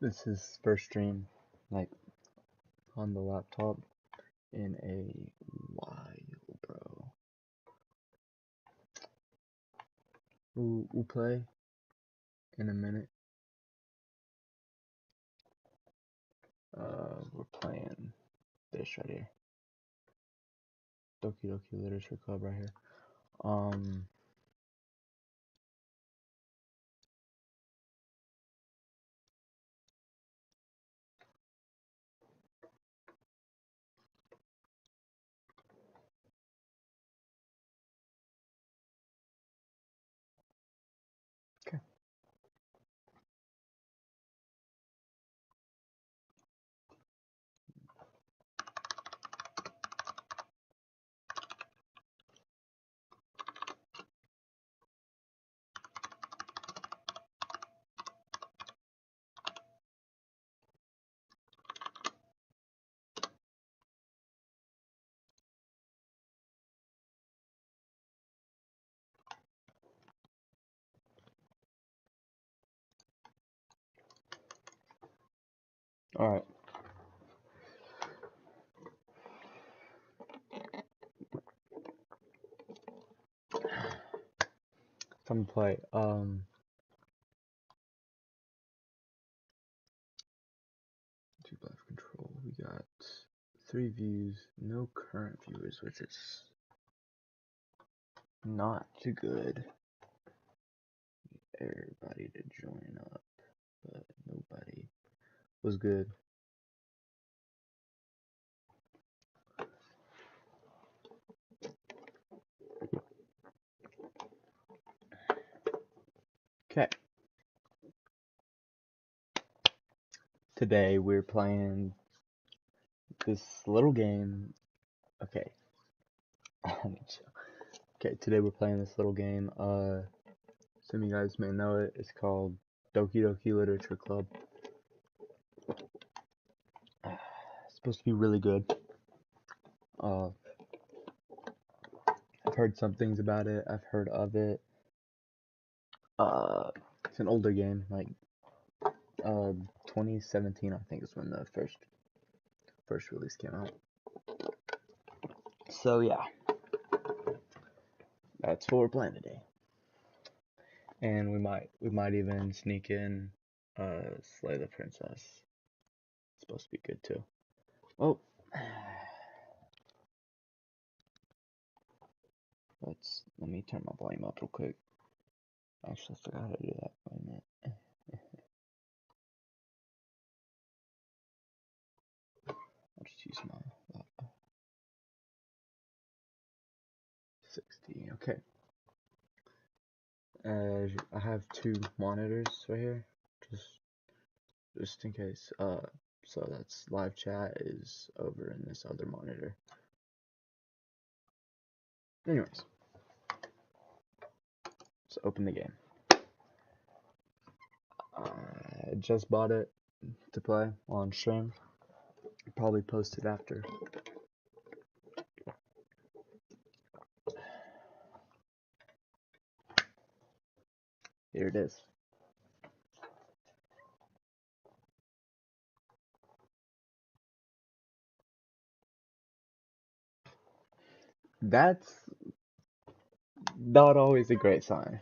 This is first stream, like, on the laptop in a while, bro. We'll play in a minute. We're playing this right here. Doki Literature Club right here. Okay. Alright. Time to play. YouTube live control. We got 3 views, no current viewers, which is not too good. Everybody to join up, but nobody was good. Okay. Today we're playing this little game. Okay. Okay, today we're playing this little game. Some of you guys may know it. It's called Doki Literature Club. It's supposed to be really good. I've heard some things about it. I've heard of it. It's an older game, like 2017, I think is when the first release came out. So yeah, that's what we're playing today. And we might even sneak in Slay the Princess. It's supposed to be good too. Oh, let me turn my volume up real quick. Actually, I forgot how to do that. Wait a minute. I'll just use my laptop. 60. Okay. I have 2 monitors right here, just in case. So that's live chat is over in this other monitor. Anyways, let's open the game. I just bought it to play on stream. Probably post it after. Here it is. That's not always a great sign.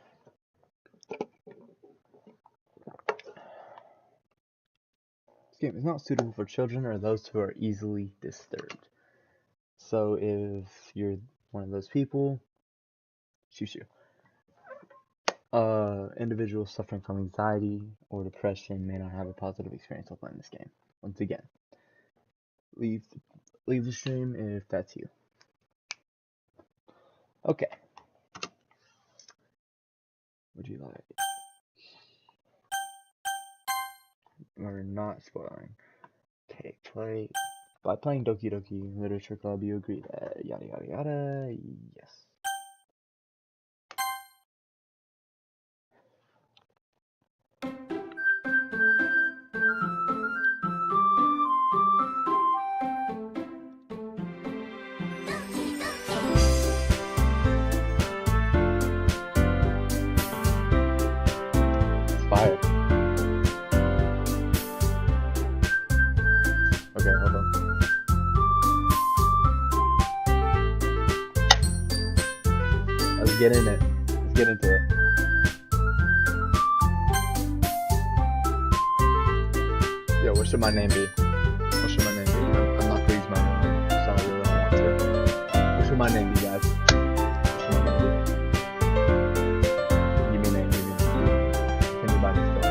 This game is not suitable for children or those who are easily disturbed. So if you're one of those people, shoo. Individuals suffering from anxiety or depression may not have a positive experience while playing this game. Once again, leave the stream if that's you. Okay. Would you like? We're not spoiling. Okay, by playing Doki Literature Club, you agree that yada yada yada. Yes. Fire. get in it. Let's get into it. Yo, what should my name be? What should my name be? I'm not gonna use my name, so I really don't want to. What should my name be, guys? What should my name be? Give me a name, give me a name. Anybody still?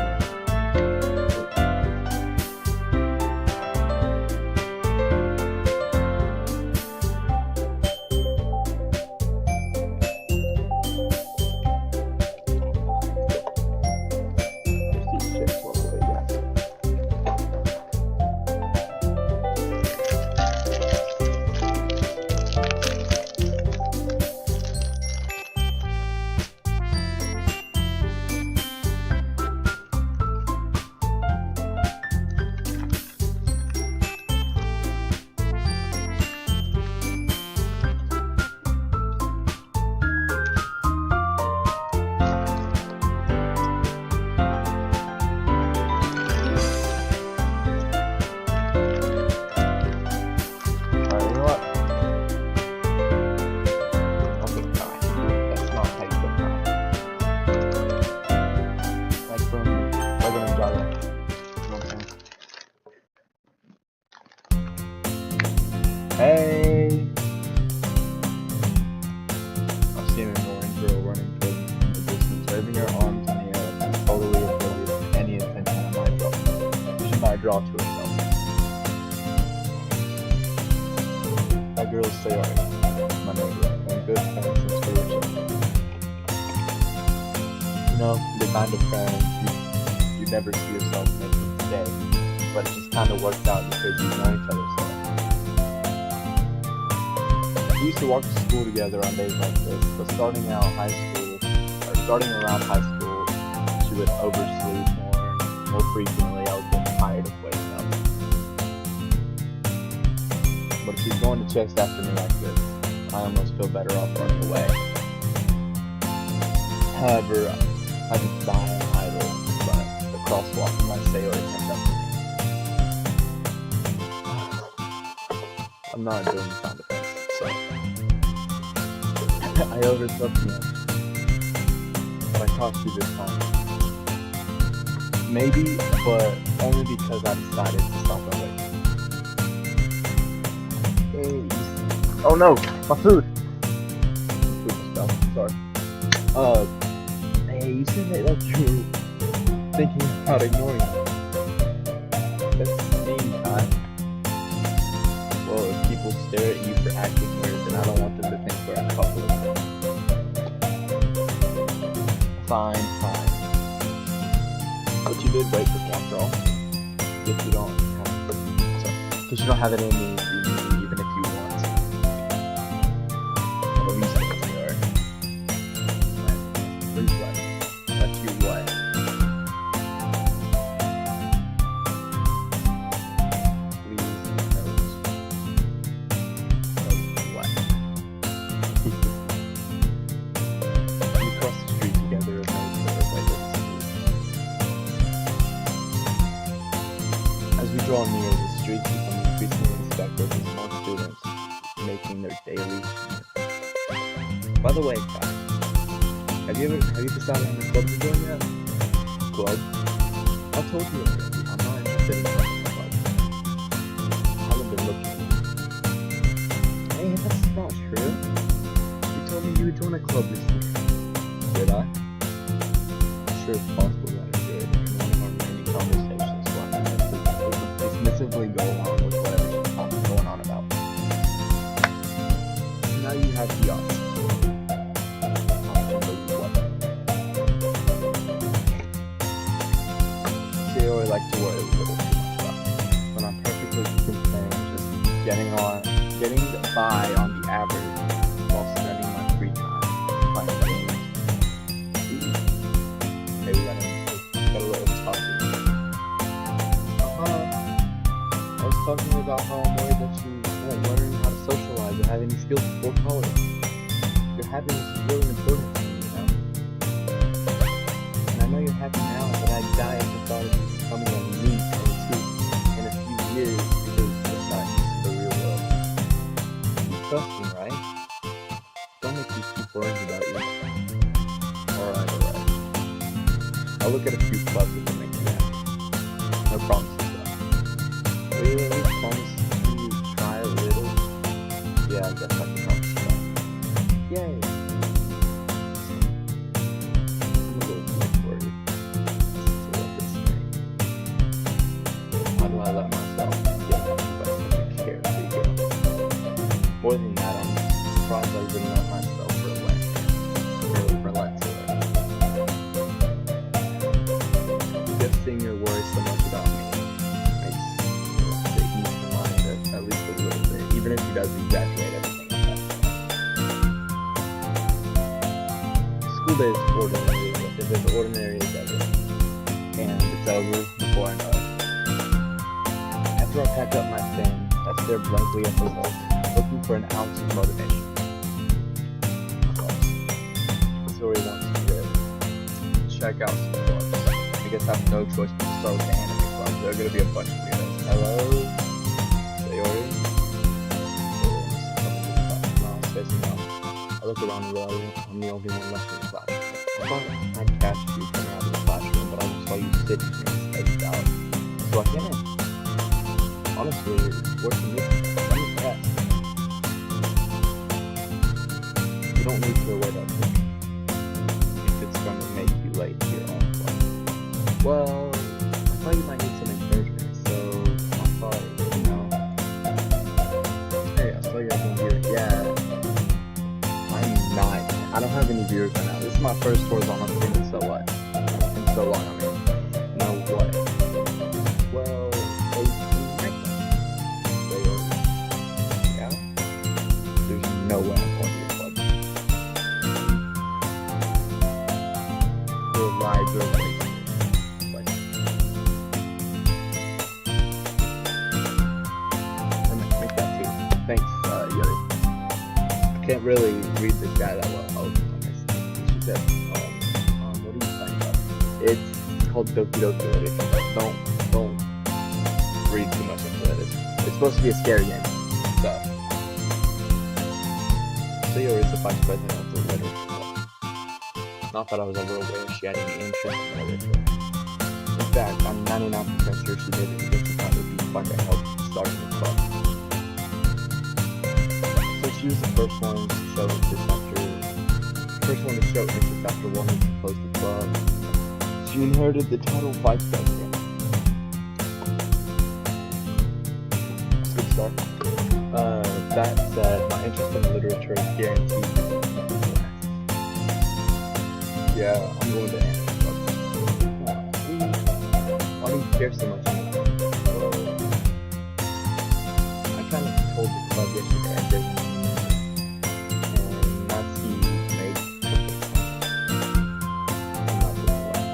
Hey! I've seen an orange girl running from the distance, waving her arms in the air and totally oblivious to any intention I might draw. She might draw to herself. That girl is Sayori, my neighbor, and good friends since we were children. You know, the kind of friend you never see yourself making today, but it just kind of worked out because you've known each other so long. We used to walk to school together on days like this, but starting around high school, she would oversleep more frequently. I was getting tired of waking up. But if she's going to chase after me like this, I almost feel better off running away. However, I just die and idle in front of the crosswalk and my Sayori comes up to me. I'm not doing the sound effects. So, I overslept again, but I caught you this time. Maybe, but only because I decided to stop and wait. Hey. Oh no, my food! Food stuff, sorry. Hey, you said that you were thinking about ignoring me. That's mean, Kai. Well, if people stare at you for acting weird, then I don't want them to think we're a couple. Fine. But you did wait for me after all. If you don't have it, because you don't have it in me, even if you want. Well, at least if you are. Please what? That's you what? As we draw near, the streets become increasingly inspected with more students making their daily commute. By the way, Kai, have you decided on the club you're doing yet? Club? I told you already, I'm not interested in joining the club. I haven't been looking. Hey, that's not true. You told me you would join a club this year. Did I? I'm sure it's possible that I did in one of our many conversations. Dismissively go along with whatever I'm going on about. Now you have the option. Sayori likes to worry a little too much about me, but I'm perfectly content just getting by on the average while spending my free time playing games. Hey, we got a little talking. I was talking about how I'm worried that you won't learn how to socialize or have any skills before college. Your happiness is really important to me, you know? And I know you're happy now, but I'd die if the thought of you becoming a me in a few years because it's not used to the real world. You trust me, right? Don't make me keep worrying about you. clubs if it makes you happy. No promises though. Will you at least promise to try a little? Yeah, I guess I can promise that. Yay! I'm a little too worried to let this thing. Why do I let myself get up by such a carefree girl? More than that, I'm surprised I wouldn't let myself relent to her. Just seeing her worry so much about me makes the ease her mind at least a little bit, even if she does exaggerate everything like that. School day is as ordinary as ever, and it's over before I know it. After I pack up my thing, I stare blankly at the wall, looking for an ounce of motivation. Story wants me to check out some clubs. I guess I have no choice but to start with the anime club. There are going to be a bunch of weirdos. Hello? Sayori? I look around and realize I'm the only one left in the classroom. I thought I'd catch you coming out of the classroom, but I just saw you sitting here spaced out. So I get in. Honestly, you're worse than me. I'm impressed. You don't need to avoid that thing. It's going to make you late to your own club. Well, I thought you might need some encouragement, so I thought, hey, I saw you have one beer. Yeah, I'm 9. I don't have any beers right now. This is my first horizontal stream in so what? In so long, I mean. No what? Well, yeah? There's no way I'm going to your club. Lives are wasted. Make that too. Thanks, Yuri. I can't really read this guy that well. Oh, nice. She said, what are you talking about? It's called Doki literature. Don't read too much into it. It's supposed to be a scary game. So Yuri is the vice president of the literature. Not that I was ever aware she had any interest in literature. In fact, I'm 99% sure she did it because she thought it would be fun to help start the club. So she was the first one to show interest after wanting to close the club. She inherited the title of vice president. That's a good start. That said, my interest in literature is guaranteed to be. Yeah, I'm going to anime club. Why do you care so much? Well, I kind of told the club yesterday I didn't, and Natsuki made perfect sense. I'm not doing well.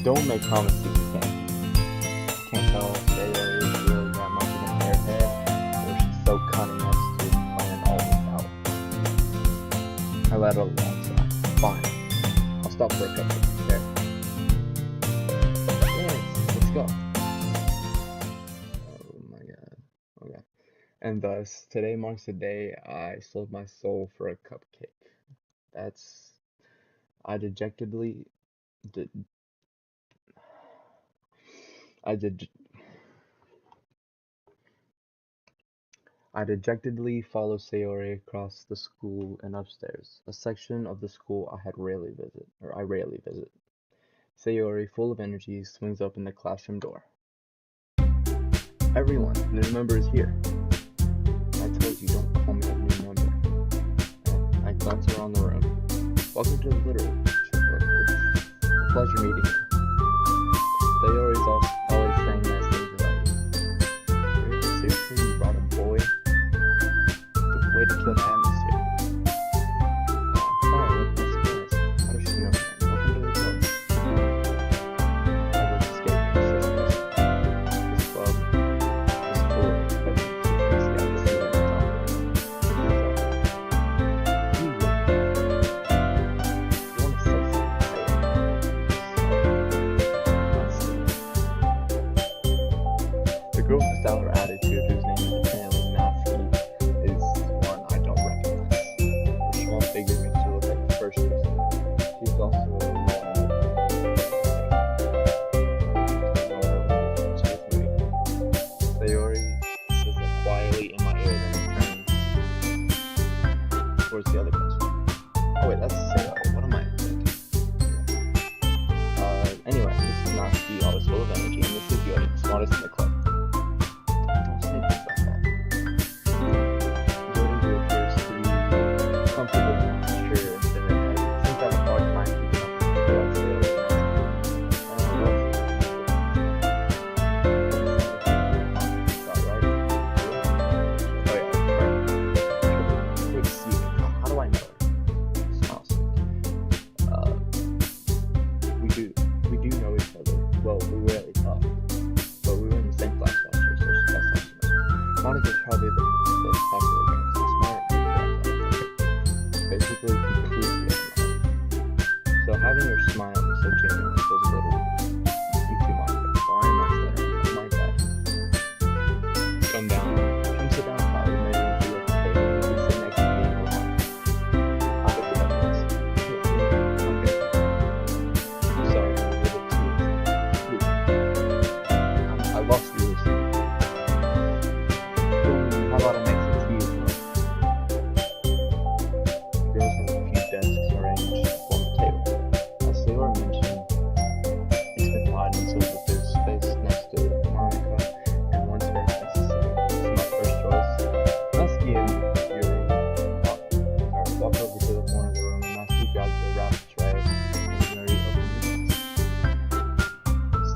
Don't make promises you can't. Can't tell Sayori is really that much of an airhead, or she's so cunning as to plan all this out. I let it alone, so fine. I'll stop for a couple, okay? Yes, let's go. Oh my god. Okay. And thus, today marks the day I sold my soul for a cupcake. I dejectedly follow Sayori across the school and upstairs, a section of the school I rarely visit. Sayori, full of energy, swings open the classroom door. Everyone, the new member is here. I told you don't call me a new member. I glance around the room. Welcome to the literature club. It's a pleasure meeting you. Sayori's always saying nice things about you. Seriously, you brought a boy? Way to kill the atmosphere. Sorry, what's this? How does she know? Welcome to the club. I was escaping her sisters. This club is full of expecting secrets down the ceiling and top. You want to say something? The girl with the sour attitude, whose name is apparently Natsuki, is one I don't recognize. Her small figure makes her look like the first person. She's also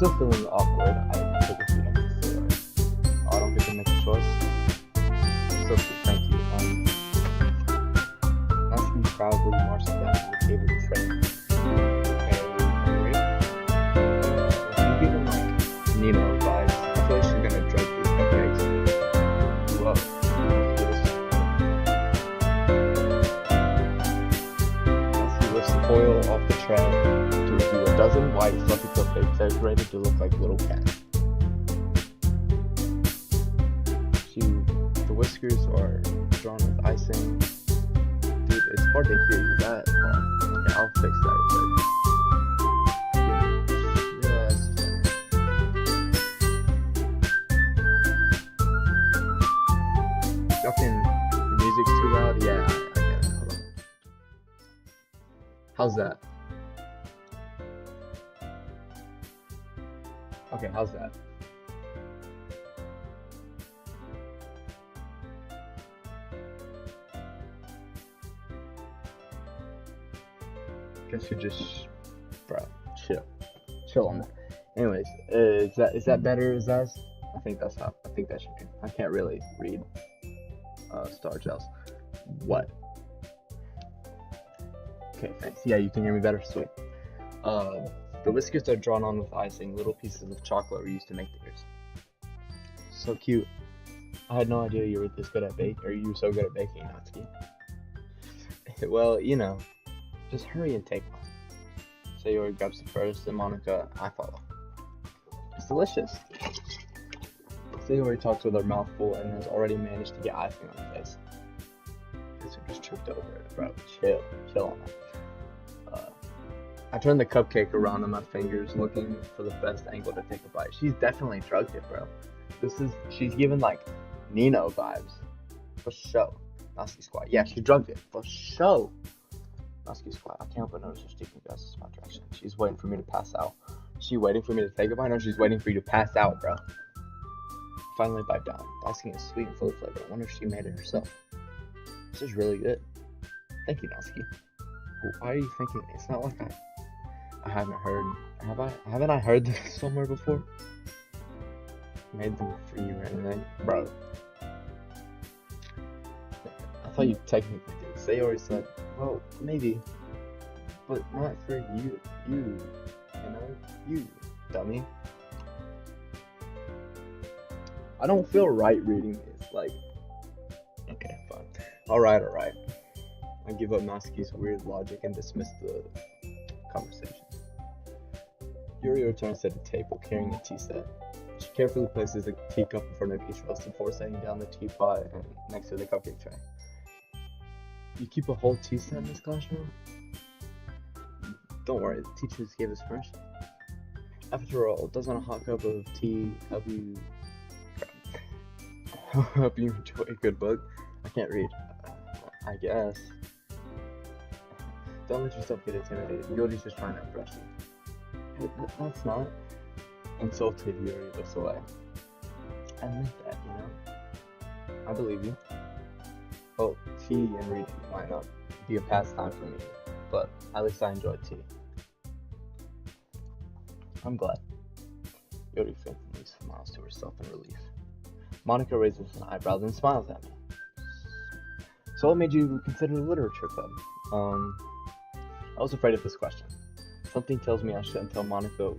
still feeling awkward. I took a few on this story. I don't get to make a choice. Still, thank you. Asking proudly marched down to the table to train. If you give him like Nemo vibes, I feel like she's gonna drug these cupcakes. Whoa. As he lifts the foil off the tray to reveal a dozen white fluffy cupcakes decorated to look like little cats. The whiskers are drawn with icing. Dude, it's hard to hear you that part. Okay, I'll fix that real quick. Fucking the music's too loud. Yeah, I get it. Hold on. How's that? Okay, how's that? Guess you just, bro, chill on that. Anyways, is that better? Is that? I think that should be. I can't really read Star Gels. What? Okay, thanks. Yeah, you can hear me better. Sweet. The whiskers are drawn on with icing. Little pieces of chocolate were used to make the ears. So cute. I had no idea you were this good at baking, or you were so good at baking, Natsuki. Well, you know, just hurry and take one. Sayori grabs it first, and Monica, I follow. It's delicious. Sayori talks with her mouth full and has already managed to get icing on her face. Guess we just tripped over it, bro. Chill on that. I turned the cupcake around on my fingers, looking for the best angle to take a bite. She's definitely drugged it, bro. She's giving like Nino vibes. For show. Natsuki squad. Yeah, she drugged it. For show. Natsuki squad. I can't help but notice her sticking glasses in my direction. She's waiting for me to pass out. She waiting for me to take a bite? No, she's waiting for you to pass out, bro. Finally bite down. The icing is sweet and full of flavor. I wonder if she made it herself. This is really good. Thank you, Natsuki. Why are you thinking? It's not like I haven't I heard this somewhere before? Made them for you or anything? Bro. I thought you technically did. Sayori said, well, maybe. But not for you. You know? You, dummy. I don't feel right reading this. Like, okay, fine. Alright. I give up Natsuki's weird logic and dismiss the conversation. Yuri returns to the table carrying a tea set. She carefully places a teacup in front of each of us before setting down the teapot next to the cupcake tray. You keep a whole tea set in this classroom? Don't worry, the teachers gave us permission. After all, doesn't a hot cup of tea help you enjoy a good book? I can't read. I guess. Don't let yourself get intimidated. Yuri's just trying to impress you. That's not. Insulted, Yuri looks away. I meant that, you know? I believe you. Oh, tea and reading might not be a pastime for me, but at least I enjoy tea. I'm glad. Yuri faintly smiles to herself in relief. Monica raises an eyebrow and smiles at me. So what made you consider the literature club? I was afraid of this question. Something tells me I shouldn't tell Monica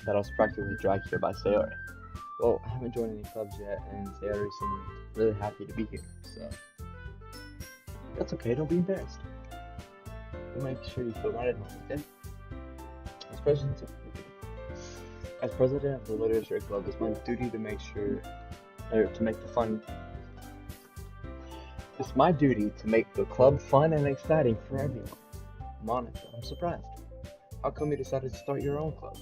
that I was practically dragged here by Sayori. Well, I haven't joined any clubs yet, and Sayori seemed really happy to be here, so... That's okay, don't be embarrassed. We'll make sure you feel right at home, okay? As president of the literature club, it's my duty to make It's my duty to make the club fun and exciting for everyone. Monica, I'm surprised. How come you decided to start your own club?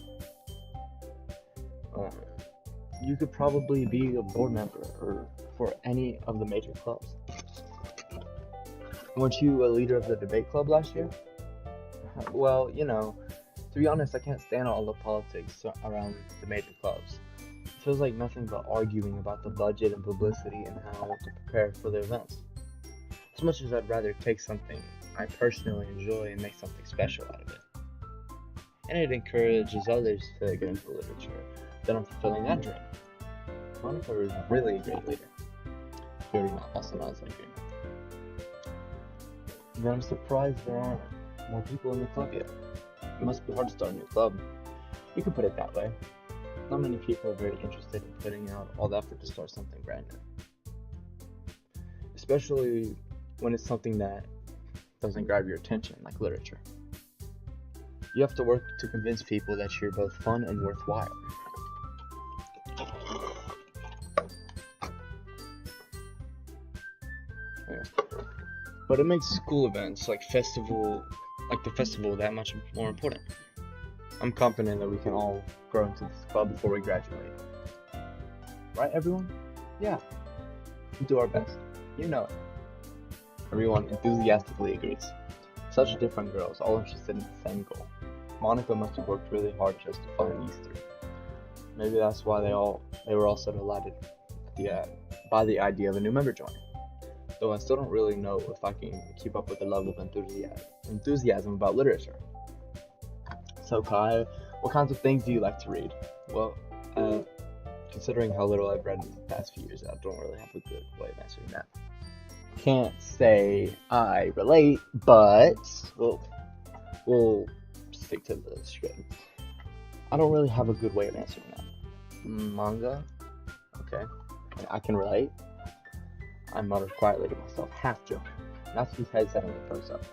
You could probably be a board member or for any of the major clubs. Weren't you a leader of the debate club last year? Well, you know, to be honest, I can't stand all the politics around the major clubs. It feels like nothing but arguing about the budget and publicity and how to prepare for the events. As much as I'd rather take something I personally enjoy and make something special out of it. and it encourages others to get into literature. Then I'm fulfilling that dream. Monica is really a great leader. Very also known as a dream. Then I'm surprised there aren't more people in the club yet. It must be hard to start a new club. You could put it that way. Not many people are very interested in putting out all the effort to start something brand new. Especially when it's something that doesn't grab your attention, like literature. You have to work to convince people that you're both fun and worthwhile. Yeah. But it makes school events like the festival that much more important. I'm confident that we can all grow into this club before we graduate. Right, everyone? Yeah. We'll do our best. You know it. Everyone enthusiastically agrees. Such different girls, all interested in the same goal. Monica must have worked really hard just to find these three. Maybe that's why they were all so delighted by the idea of a new member joining. Though I still don't really know if I can keep up with the level of enthusiasm about literature. So Kai, what kinds of things do you like to read? Well, considering how little I've read in the past few years, I don't really have a good way of answering that. Can't say I relate, but we'll stick to the script. I don't really have a good way of answering that. Manga? Okay. I can relate. I muttered quietly to myself, half joking. Natsuki's head suddenly froze up.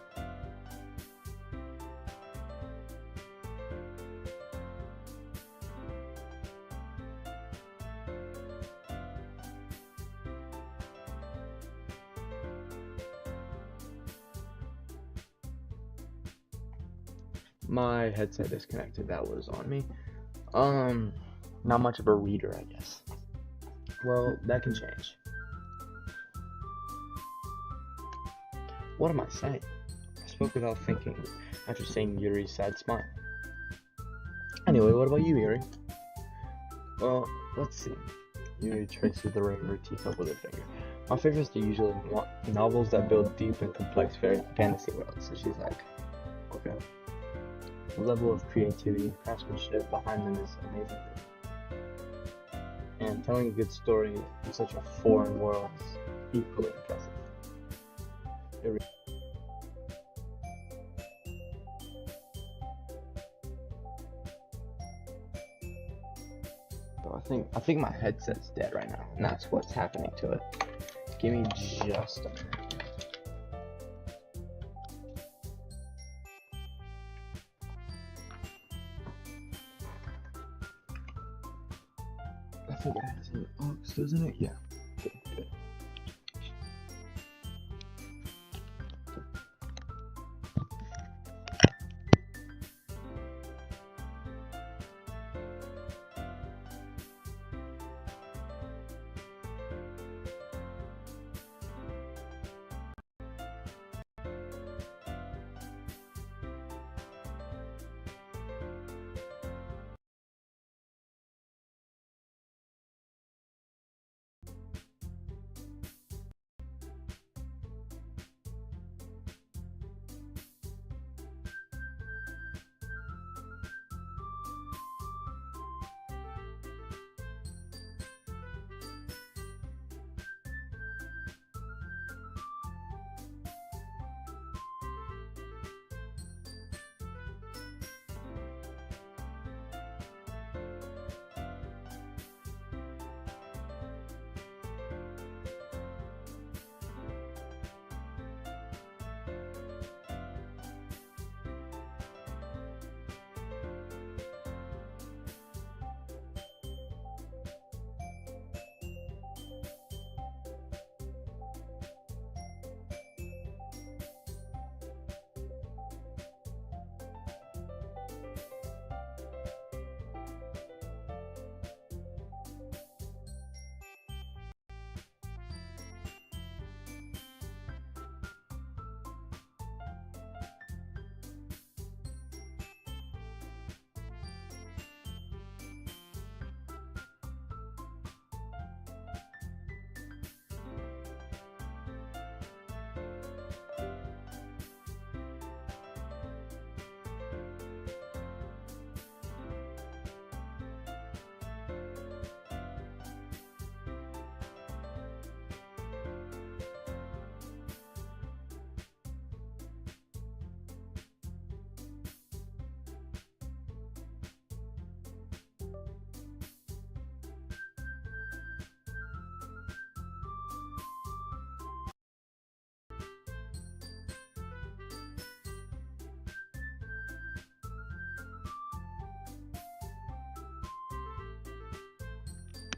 My headset disconnected, that was on me. Not much of a reader, I guess. Well, that can change. What am I saying? I spoke without thinking, after seeing Yuri's sad smile. Anyway, what about you, Yuri? Well, let's see. Yuri traces the rim of her teacup with her finger. My favorites are usually novels that build deep and complex fantasy worlds. So she's like, okay. The level of creativity and craftsmanship behind them is amazing. And telling a good story in such a foreign world is equally impressive. So I think my headset's dead right now, and that's what's happening to it. Give me just a minute. I think it has an aux, doesn't it? Yeah. Good, good.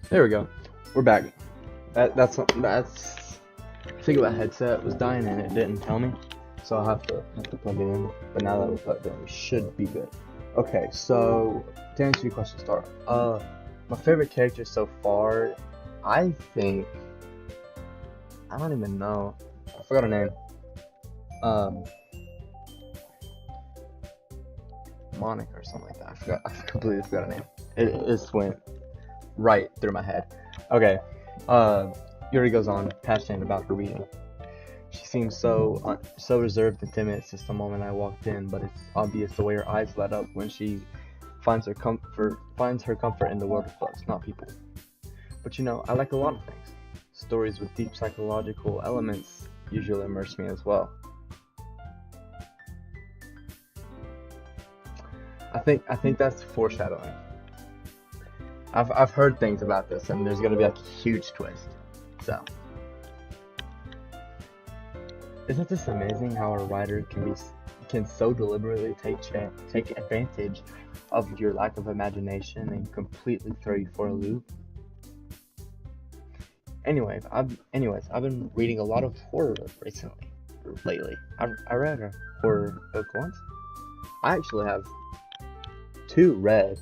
There we go. We're back. That's. I think my headset was dying and it didn't tell me, so I'll have to plug it in. But now that we're plugged in, we should be good. Okay, so to answer your question, Star. My favorite character so far, I think. I don't even know. I forgot her name. Monica or something like that. I completely forgot her name. It just went right through my head. Okay. Yuri goes on, passionate about her reading. She seems so reserved and timid since the moment I walked in, but it's obvious the way her eyes light up when she finds her comfort in the world of books, not people. But you know, I like a lot of things. Stories with deep psychological elements usually immerse me as well. I think that's foreshadowing. I've heard things about this, and there's gonna be like a huge twist. So, isn't this amazing how a writer can so deliberately take advantage of your lack of imagination and completely throw you for a loop? Anyways, I've been reading a lot of horror lately. I read a horror book once. I actually have 2 read.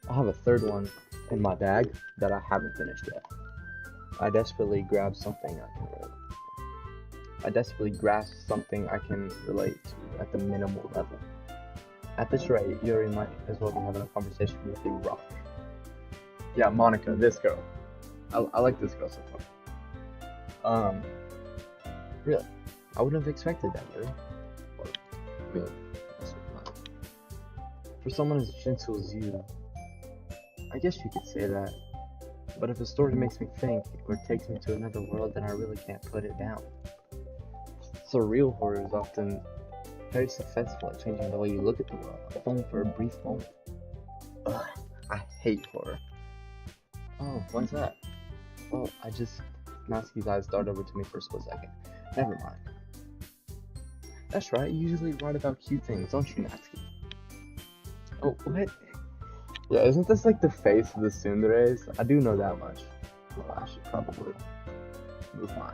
I have a 3rd one in my bag that I haven't finished yet. I desperately grasp something I can relate to at the minimal level. At this rate, Yuri might as well be having a conversation with the rock. Yeah, Monica, this girl. I like this girl so far. Really, I wouldn't have expected that, really. I mean, for someone as gentle as you, I guess you could say that. But if a story makes me think or takes me to another world, then I really can't put it down. Surreal horror is often very successful at changing the way you look at the world, if only for a brief moment. Ugh, I hate horror. Oh, why's that? Well, Natsuki's eyes darted over to me for a split second. Never mind. That's right, you usually write about cute things, don't you, Natsuki? Oh, what? Yeah, isn't this like the face of the tsunderes? I do know that much. Well, I should probably move my,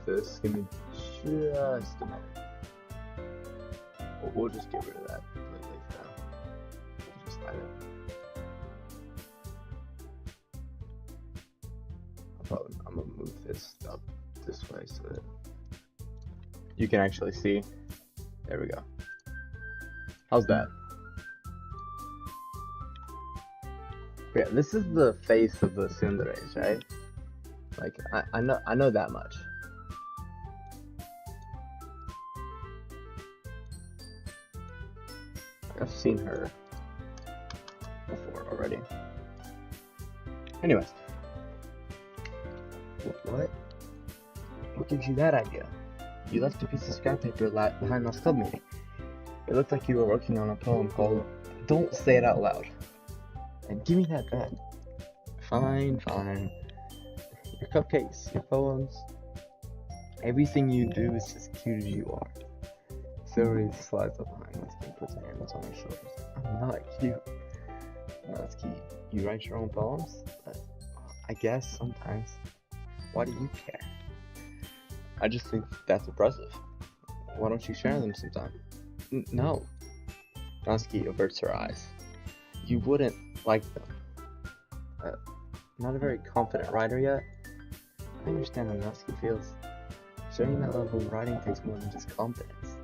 this. Give me just a minute. We'll just get rid of that completely for now. We'll just hide it. I'm gonna move this up this way so that you can actually see. There we go. How's that? Yeah, this is the face of the tsunderes, right? Like, I know that much. I've seen her before already. Anyways. What? What gives you that idea? You left a piece of scrap paper behind last club meeting. It looked like you were working on a poem called Don't Say It Out Loud. And give me that back. Fine. Your cupcakes, your poems, everything you do is just cute as you are. Silvery slides up behind Natsuki and puts her hands on her shoulders. I'm not cute. Natsuki, you write your own poems? I guess sometimes. Why do you care? I just think that's impressive. Why don't you share them sometime? No. Natsuki averts her eyes. You wouldn't like them. Not a very confident writer yet? I understand how Natsuki feels. Sharing that level of writing takes more than just confidence.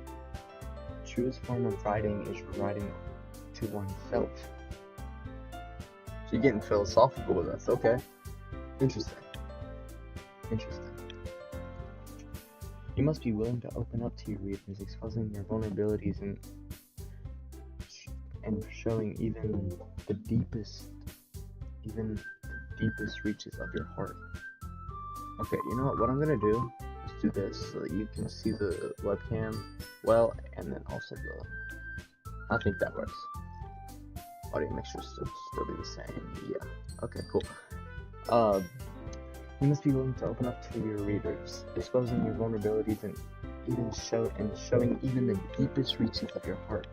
The truest form of writing is writing to oneself. You're getting philosophical with us, okay. Interesting. You must be willing to open up to your readers, exposing your vulnerabilities and showing even the deepest reaches of your heart. Okay, you know what I'm gonna do is do this so that you can see the webcam well, and then also I think that works. Audio mixture still be the same. Yeah. Okay, cool. You must be willing to open up to your readers, exposing your vulnerabilities and showing even the deepest reaches of your heart.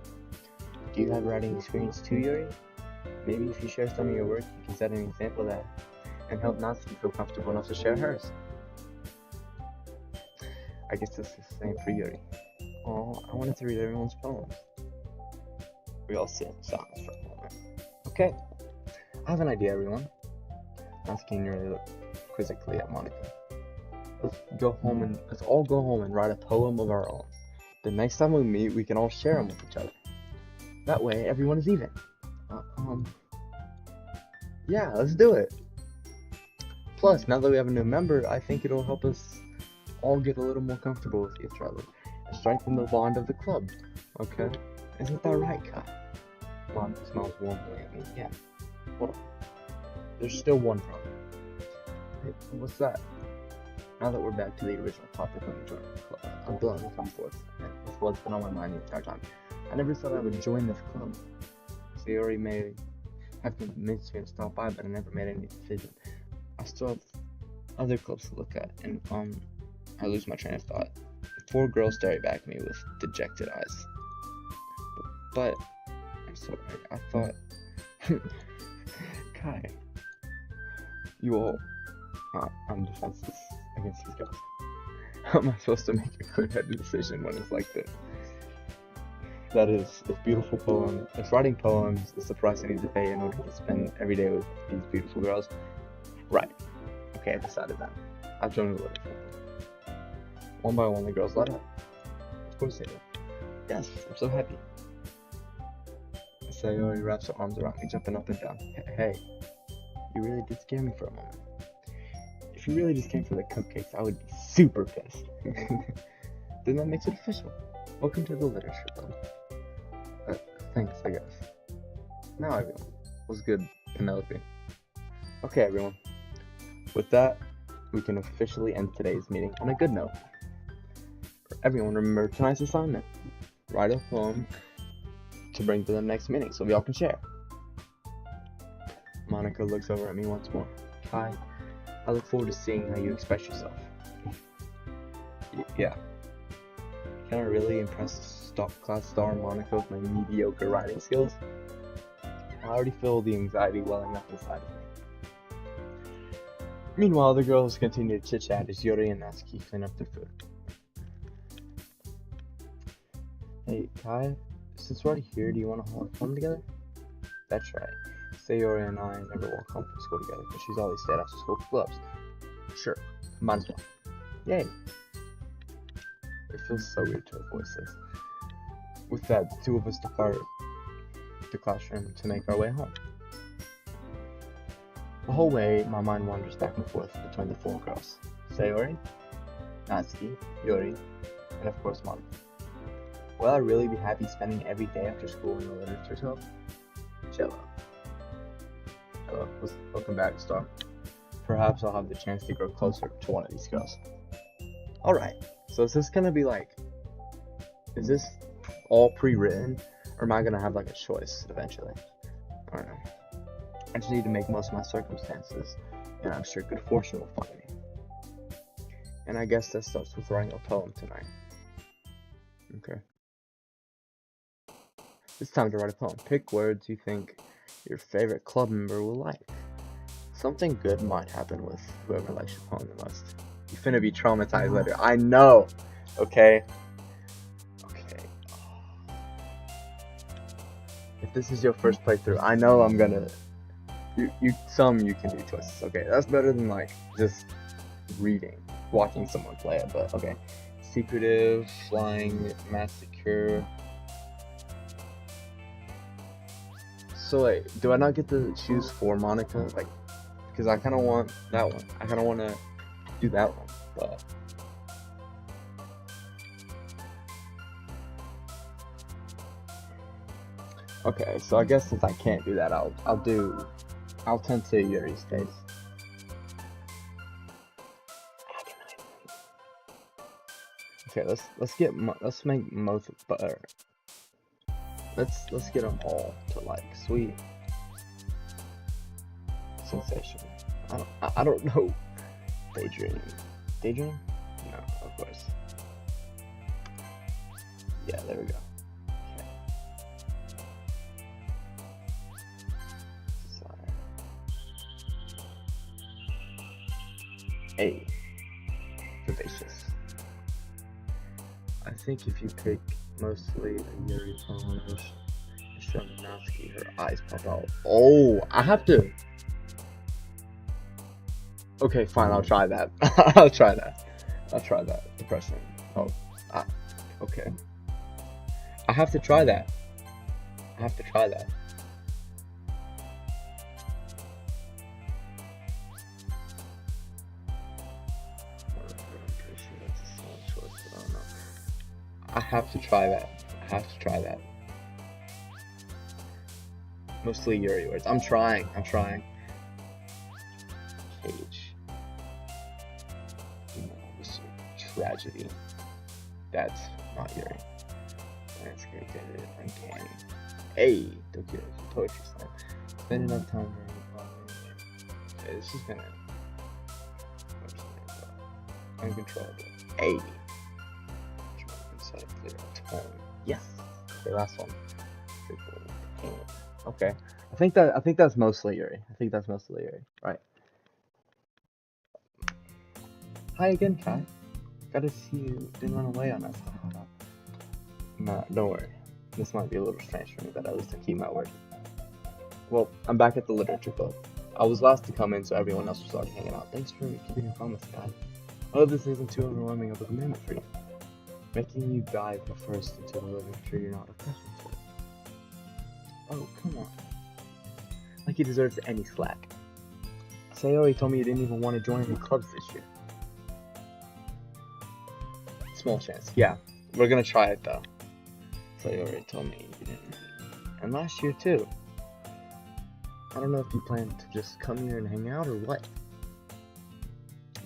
Do you have writing experience too, Yuri? Maybe if you share some of your work, you can set an example that and help Natsuki feel comfortable enough to share hers. I guess this is the same for Yuri. Oh, I wanted to read everyone's poems. We all sit in silence for a moment. Okay, I have an idea, everyone. Natsuki and Yuri look quizzically at Monica. Let's all go home and write a poem of our own. The next time we meet, we can all share them with each other. That way, everyone is even. Yeah, let's do it. Plus, now that we have a new member, I think it'll help us all get a little more comfortable with each other and strengthen the bond of the club. Okay? Isn't that right, Kai? Monica smiles warmly at me. Yeah. Hold on. There's still one problem. Hey, what's that? Now that we're back to the original topic of the joining the club, I'm blown back and forth. That's what's been on my mind the entire time. I never thought I would join this club. Sayori may have convinced me to stop by, but I never made any decision. I still have other clubs to look at, and I lose my train of thought. 4 girls stare back at me with dejected eyes. But I'm sorry, I thought Kai, you all I'm defenseless against these girls. How am I supposed to make a clear-headed decision when it's like this? That is, it's writing poems, it's the price I need to pay in order to spend every day with these beautiful girls. Right. Okay, I decided that. I've joined the literature. One by one, the girls light up. Of course they do. Yes, I'm so happy. Sayori wraps her arms around me, jumping up and down. Hey, you really did scare me for a moment. If you really just came for the cupcakes, I would be super pissed. Then that makes it official. Welcome to the literature club. Thanks, I guess. Now everyone. Was good, Penelope. Okay, everyone. With that, we can officially end today's meeting on a good note. Everyone, remember tonight's assignment. Write a poem to bring to the next meeting so we all can share. Monica looks over at me once more. Kai, I look forward to seeing how you express yourself. Yeah. Can I really impress class star Monica with my mediocre writing skills? I already feel the anxiety welling up inside of me. Meanwhile, the girls continue to chit-chat as Yuri and Natsuki clean up their food. Hey, Kai, since we're already here, do you want to hold a poem together? That's right. Sayori and I never walk home from school together, but she's always stayed after school for clubs. Sure, might as well. Yay! It feels so weird to voice this. With that, the 2 of us depart the classroom to make our way home. The whole way, my mind wanders back and forth between the 4 girls. Sayori, Natsuki, Yuri, and of course Monica. Will I really be happy spending every day after school in the literature club? Chill out. Hello, welcome back, Star. Perhaps I'll have the chance to grow closer to one of these girls. Alright, so is this gonna be like, is this all pre-written, or am I gonna have like a choice eventually? I don't know. I just need to make most of my circumstances, and I'm sure good fortune will find me. And I guess that starts with writing a poem tonight. Okay. It's time to write a poem. Pick words you think your favorite club member will like. Something good might happen with whoever likes your poem the most. You finna be traumatized later. I know! Okay? Okay. If this is your first playthrough, I know I'm gonna... You can do twists, okay? That's better than, like, just reading, watching someone play it, but okay. Secretive, flying, massacre... So wait, do I not get to choose for Monica? Like, because I kind of want that one. I kind of want to do that one, but... Okay, so I guess since I can't do that, I'll tend to Yuri's case. Okay, let's make most better. Let's get them all to like sweet sensation. I don't know. Daydream? No, of course. Yeah, there we go. Okay. A. Vivacious. I think if you pick mostly a Yuri phone, show Natsuki, her eyes pop out. Oh, I have to. Okay, fine, I'll try that. I'll try that. Depression. Oh, okay. I have to try that. I have to try that. Mostly Yuri words. I'm trying. Cage. Tragedy. That's not Yuri. Landscape edited. Uncanny. Hey, Doki, poetry slam. Spend enough time learning. Okay, this is gonna. Uncontrollable. Hey. Yes. Okay, last one. Okay. I think that's mostly Yuri. Right. Hi again, Kai. Gotta see you didn't run away on us. Nah, don't worry. This might be a little strange for me, but at least I keep my word. Well, I'm back at the literature club. I was last to come in, so everyone else was already hanging out. Thanks for keeping your promise, Kai. I hope this isn't too overwhelming of a commitment for you. Making you dive first into the literature you're not accustomed to. Oh, come on. Like he deserves any slack. Sayori told me you didn't even want to join any clubs this year. Small chance. Yeah, we're gonna try it though. Sayori told me you didn't. And last year too. I don't know if you plan to just come here and hang out or what.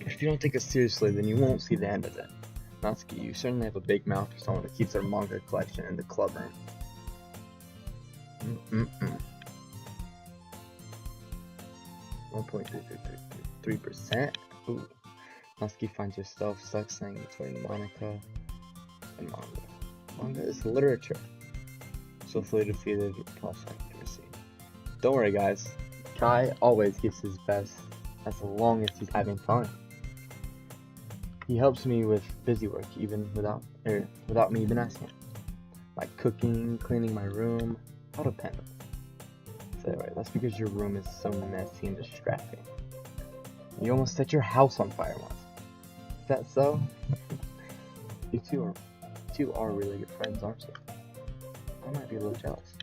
If you don't take us seriously, then you won't see the end of it. Natsuki, you certainly have a big mouth for someone that keeps their manga collection in the club room. 1.3%. Ooh. Natsuki finds yourself stuck saying between Monica and manga. Manga is literature. So fully defeated, plus accuracy. Don't worry, guys. Kai always gives his best as long as he's having fun. He helps me with busy work even without me even asking. Like cooking, cleaning my room, how dependable. So anyway, that's because your room is so messy and distracting. You almost set your house on fire once. Is that so? You two are really good friends, aren't you? I might be a little jealous.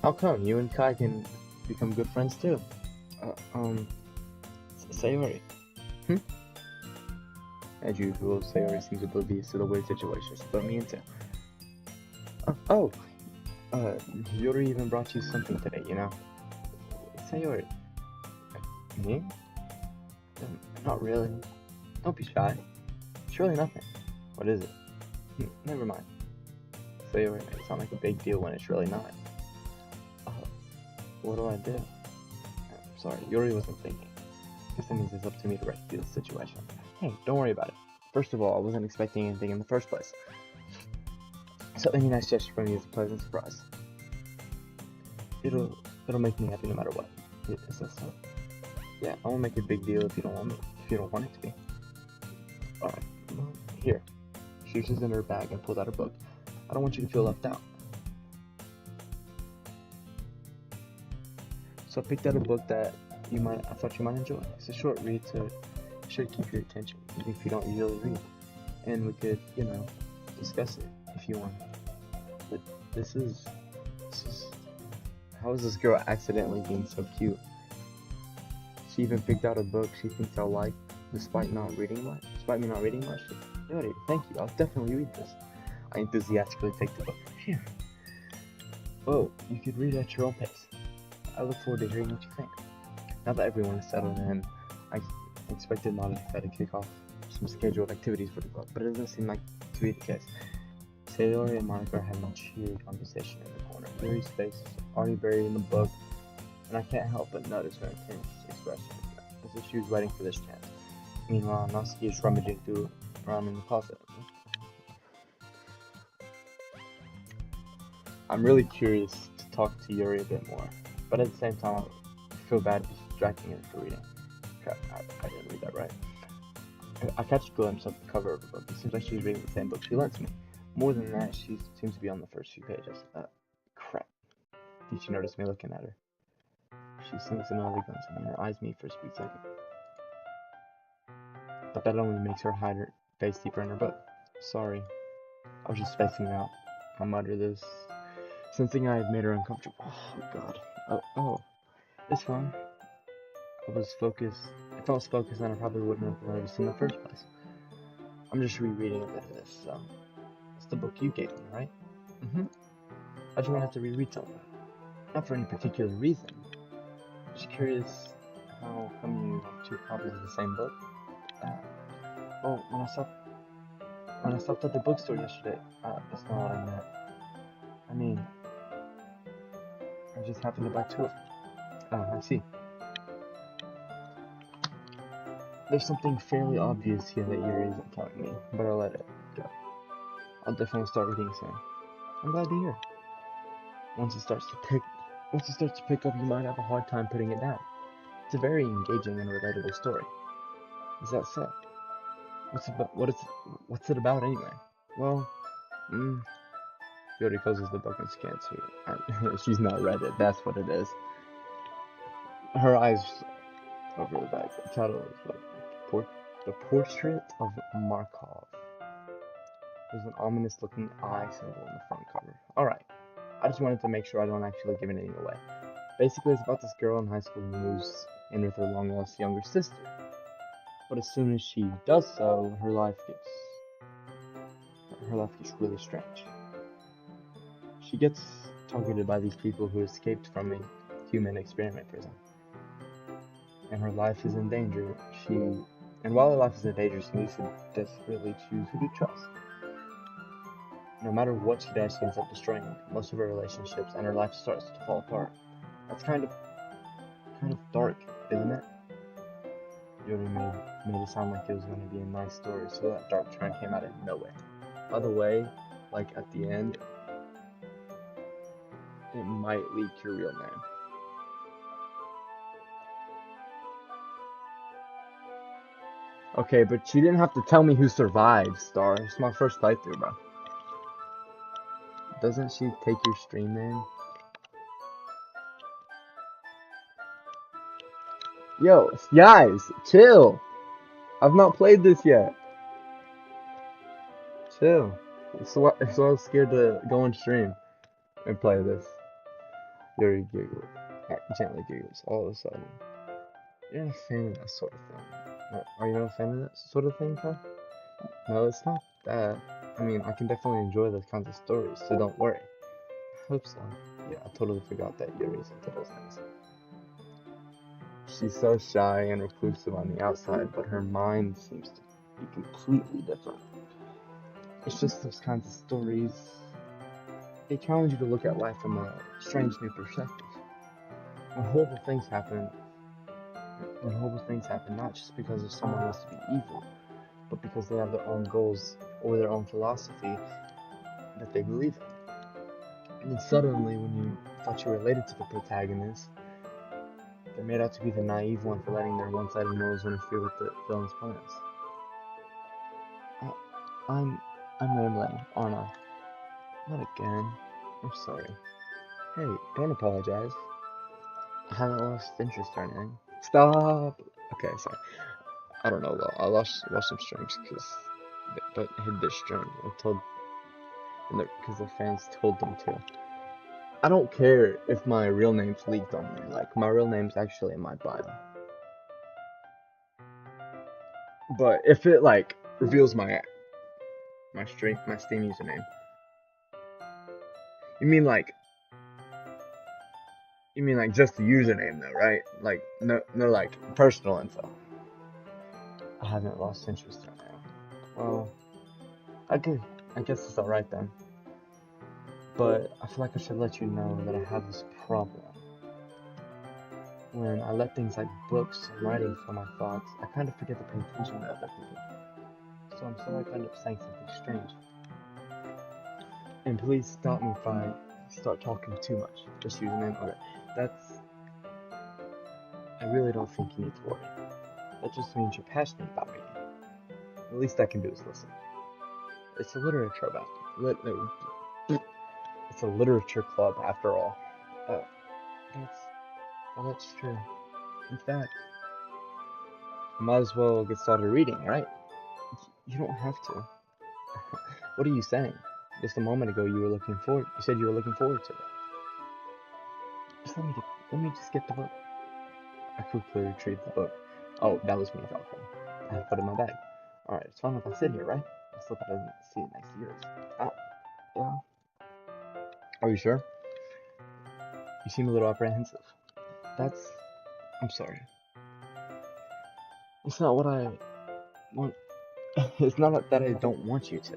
How come? You and Kai can become good friends too. Sayori. As usual, Sayori seems oblivious to the weird situation she put me into. Yuri even brought you something today, you know? Sayori. Me? Not really. Don't be shy. It's really nothing. What is it? Never mind. Sayori made it sound like a big deal when it's really not. What do I do? I'm sorry, Yuri wasn't thinking. Guess that means it's up to me to rescue the situation. Hey, don't worry about it. First of all, I wasn't expecting anything in the first place. So any nice gesture from you is a pleasant surprise. It'll make me happy no matter what. Is that so? Yeah, I won't make a big deal if you don't want it to be. Alright, well, here. She reaches in her bag and pulls out a book. I don't want you to feel left out. So I picked out a book that I thought you might enjoy. It's a short read, so it should keep your attention, even if you don't usually read. And we could, discuss it if you want. But this is how is this girl accidentally being so cute? She even picked out a book she thinks I'll like, despite me not reading much. Yuri, thank you. I'll definitely read this. I enthusiastically take the book. Phew. Whoa, you could read at your own pace. I look forward to hearing what you think. Now that everyone is settled in, I expected Monica to kick off some scheduled activities for the club, but it doesn't seem like to be the case. Sayori and Monica are having a cheery conversation in the corner. Yuri's face is already buried in the book, and I can't help but notice her intense expression, as if she was waiting for this chance. Meanwhile, Natsuki is rummaging around in the closet. I'm really curious to talk to Yuri a bit more, but at the same time, I feel bad distracting her for reading. Crap, I didn't read that right. I catch a glimpse of the cover of the book. It seems like she's reading the same book she lent me. More than that, she seems to be on the first few pages. Crap. Did she notice me looking at her? She sinks another glance at me and her eyes meet for a split second. But that only makes her hide her face deeper in her book. Sorry. I was just spacing out. I mutter this, sensing I had made her uncomfortable. Oh, God. Oh. It's fine. If I was focused, then I probably wouldn't have noticed in the first place. I'm just rereading a bit of this. It's the book you gave me, right? Mm-hmm. I just wanted to reread something. Not for any particular reason. Just curious, how come you have two copies of the same book? Well, when I stopped at the bookstore yesterday, that's not what I meant. I mean, I just happened to buy two of them. Oh, I see. There's something fairly obvious here that Yuri isn't telling me, but I'll let it go. I'll definitely start reading soon. I'm glad to hear. Once it starts to pick up, you might have a hard time putting it down. It's a very engaging and relatable story. Is that so? What's it about anyway? Well, Yuri closes the book and scans here. She's not read it. That's what it is. Her eyes over the back. The title is like The Portrait of Markov. There's an ominous-looking eye symbol in the front cover. Alright, I just wanted to make sure I don't actually give anything away. Basically, it's about this girl in high school who moves in with her long-lost younger sister. But as soon as she does so, her life gets really strange. She gets targeted by these people who escaped from a human experiment prison. And her life is in danger. And while her life is in danger, she needs to desperately choose who to trust. No matter what she does, she ends up destroying most of her relationships, and her life starts to fall apart. That's kind of dark, isn't it? Yuri made it sound like it was going to be a nice story, so that dark turn came out of nowhere. By the way, like at the end, it might leak your real name. Okay, but she didn't have to tell me who survived, Star. It's my first playthrough, bro. Doesn't she take your stream in? Yo, guys, chill. I've not played this yet. Chill. So I was scared to go on stream and play this. Yuri giggles. Gently giggles all of a sudden. You're not a fan of that sort of thing. Are you not a fan of that sort of thing, huh? No, it's not that. I mean, I can definitely enjoy those kinds of stories, so don't worry. I hope so. Yeah, I totally forgot that Yuri's into those things. She's so shy and reclusive on the outside, but her mind seems to be completely different. It's just those kinds of stories. They challenge you to look at life from a strange new perspective. When horrible things happen, not just because someone wants to be evil, but because they have their own goals or their own philosophy that they believe in. And then suddenly, when you thought you related to the protagonist, they're made out to be the naive one for letting their one-sided morals interfere with the villain's plans. I'm rambling, aren't I? Not again. I'm sorry. Hey, don't apologize. I haven't lost interest or anything. Stop! Okay, sorry. I don't know though. I lost some streams but hid their streams. Because the fans told them to. I don't care if my real name's leaked on there. Like, my real name's actually in my bio. But if it, like, reveals my Steam username. You mean like just the username though, right? Like, no like, personal info. I haven't lost interest right now. Well, I guess it's alright then. But I feel like I should let you know that I have this problem. When I let things like books and writing fill my thoughts, I kind of forget to pay attention to other people. So I'm sorry if I end up saying something strange. And please stop me if I start talking too much. Just using it. Okay. I really don't think you need to worry. That just means you're passionate about reading. The least I can do is listen. It's a literature about it's a literature club after all. Uh, that's true. In fact, I might as well get started reading, right? You don't have to. What are you saying? Just a moment ago, you said you were looking forward to it. Just let me just get the book. I quickly retrieved the book. Oh, that was me talking. I had put it in my bag. Alright, it's fine if I sit here, right? I slip out and see it next to yours. Yeah. Are you sure? You seem a little apprehensive. I'm sorry. It's not what I want. It's not that I don't want you to.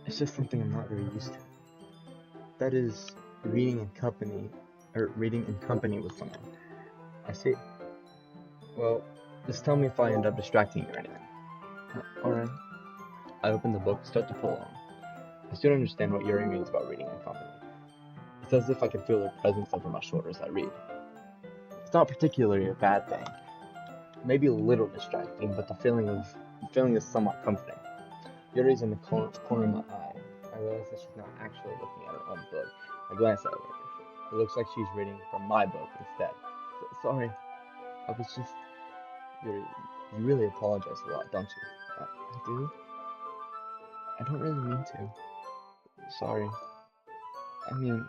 It's just something I'm not very used to. That is reading in company with someone. I see. Well, just tell me if I end up distracting you or anything. Alright. I open the book, start to pull on. I still don't understand what Yuri means about reading in company. It's as if I can feel her presence over my shoulder as I read. It's not particularly a bad thing. Maybe a little distracting, but the feeling is somewhat comforting. Yuri's in the corner of my eye. I realize that she's not actually looking at her own book. I glance at her. It looks like she's reading from my book instead. Sorry. I was just... Yuri, you really apologize a lot, don't you? I do? I don't really mean to. Sorry. I mean...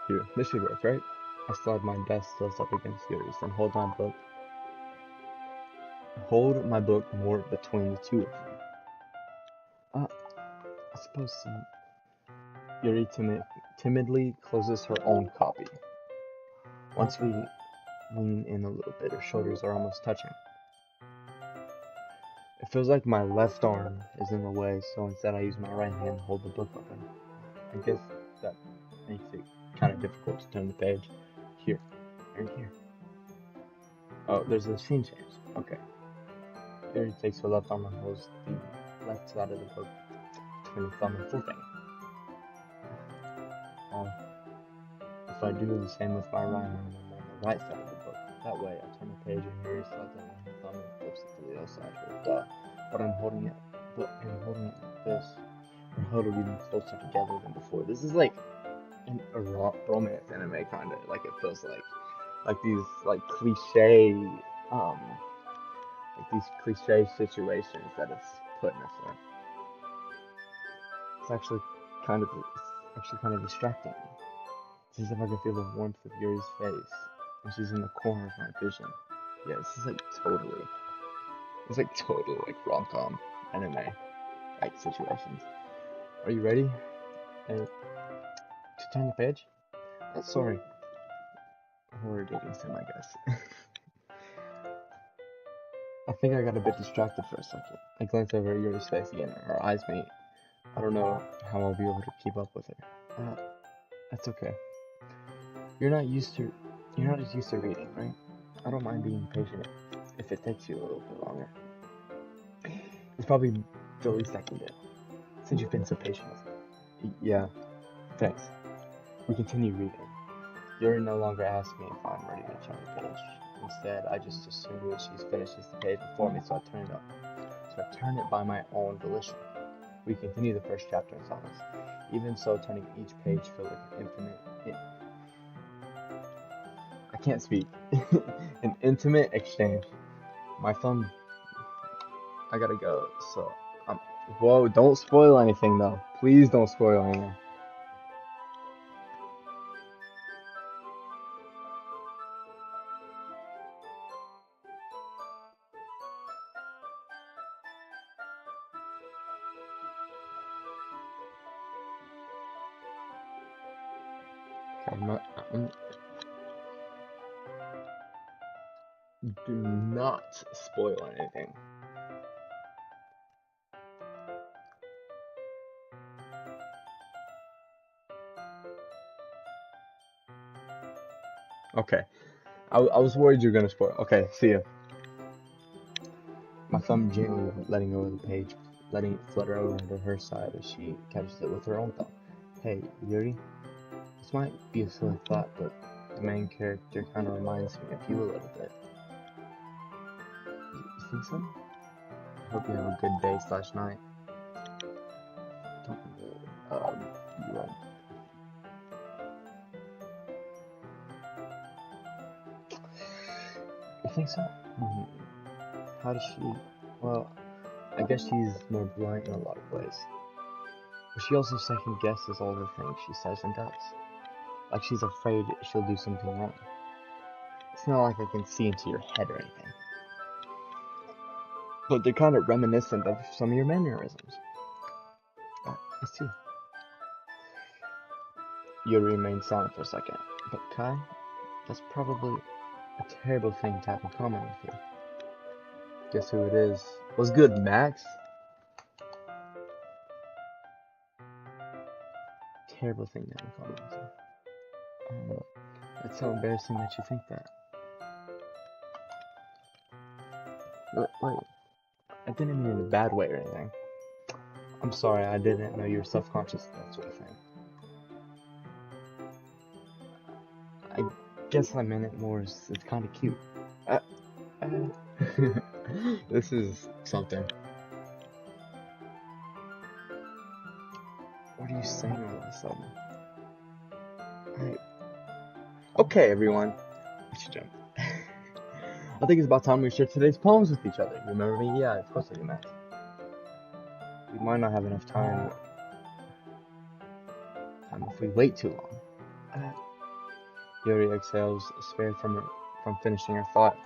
Here, this should work, right? I slide my best close up against Yuri's and hold my book more between the two of them. I suppose so. Yuri timidly closes her own copy. Once we lean in a little bit, her shoulders are almost touching. It feels like my left arm is in the way, so instead I use my right hand to hold the book open. I guess that makes it kind of difficult to turn the page. Here, and here. Oh, there's a scene change. Okay. Yuri takes her left arm and holds the left side of the book between the thumb and forefinger. If I do the same with my right arm, I'm on the right side of the book. That way, I turn the page and Yuri slides out my thumb and flips it to the other side. But I'm holding it like this. We're huddled even closer together than before. This is like a romance anime kind of. Like it feels like these cliche situations that it's putting us in. It's actually kind of distracting. It's as if I can feel the warmth of Yuri's face, and she's in the corner of my vision. Yeah, this is totally like rom-com anime like situations. Are you ready to turn the page? Sorry. Horror dating sim, I guess. I think I got a bit distracted for a second. I glanced over at Yuri's face again. Our eyes meet. I don't know how I'll be able to keep up with her. That's okay. You're not as used to reading, right? I don't mind being patient if it takes you a little bit longer. It's probably the least I can do, since you've been so patient with me. Yeah, thanks. We continue reading. Yuri no longer asks me if I'm ready to turn the page. Instead, I just assume that she finishes the page before me, so I turn it by my own volition. We continue the first chapter in silence. Even so, turning each page filled with I can't speak. An intimate exchange. My thumb... I gotta go, so... Whoa, don't spoil anything, though. Please don't spoil anything. Do not spoil anything. Okay. I was worried you were gonna spoil. Okay, see ya. My thumb gently letting go of the page, letting it flutter over to her side as she catches it with her own thumb. Hey, Yuri, this might be a silly thought, but the main character kind of reminds me of you a little bit. You think so? I hope you have a good day / night. You won't. You think so? How does she? Well, I guess she's more blunt in a lot of ways. But she also second guesses all the things she says and does. Like she's afraid she'll do something wrong. It's not like I can see into your head or anything. But they're kind of reminiscent of some of your mannerisms. I see. You remain silent for a second. But Kai, that's probably a terrible thing to have in common with you. Guess who it is? What's good, Max? Terrible thing to have in common with you. It's so embarrassing that you think that. Wait. I didn't mean it in a bad way or anything. I'm sorry, I didn't know you were self-conscious of that sort of thing. I guess I meant it more as it's kind of cute. This is something. What are you saying all of a sudden? Okay, everyone. I should jump. I think it's about time we share today's poems with each other. You remember me? Yeah, of course I do, Max. We might not have enough time if we wait too long. Yuri exhales, spared from finishing her thought.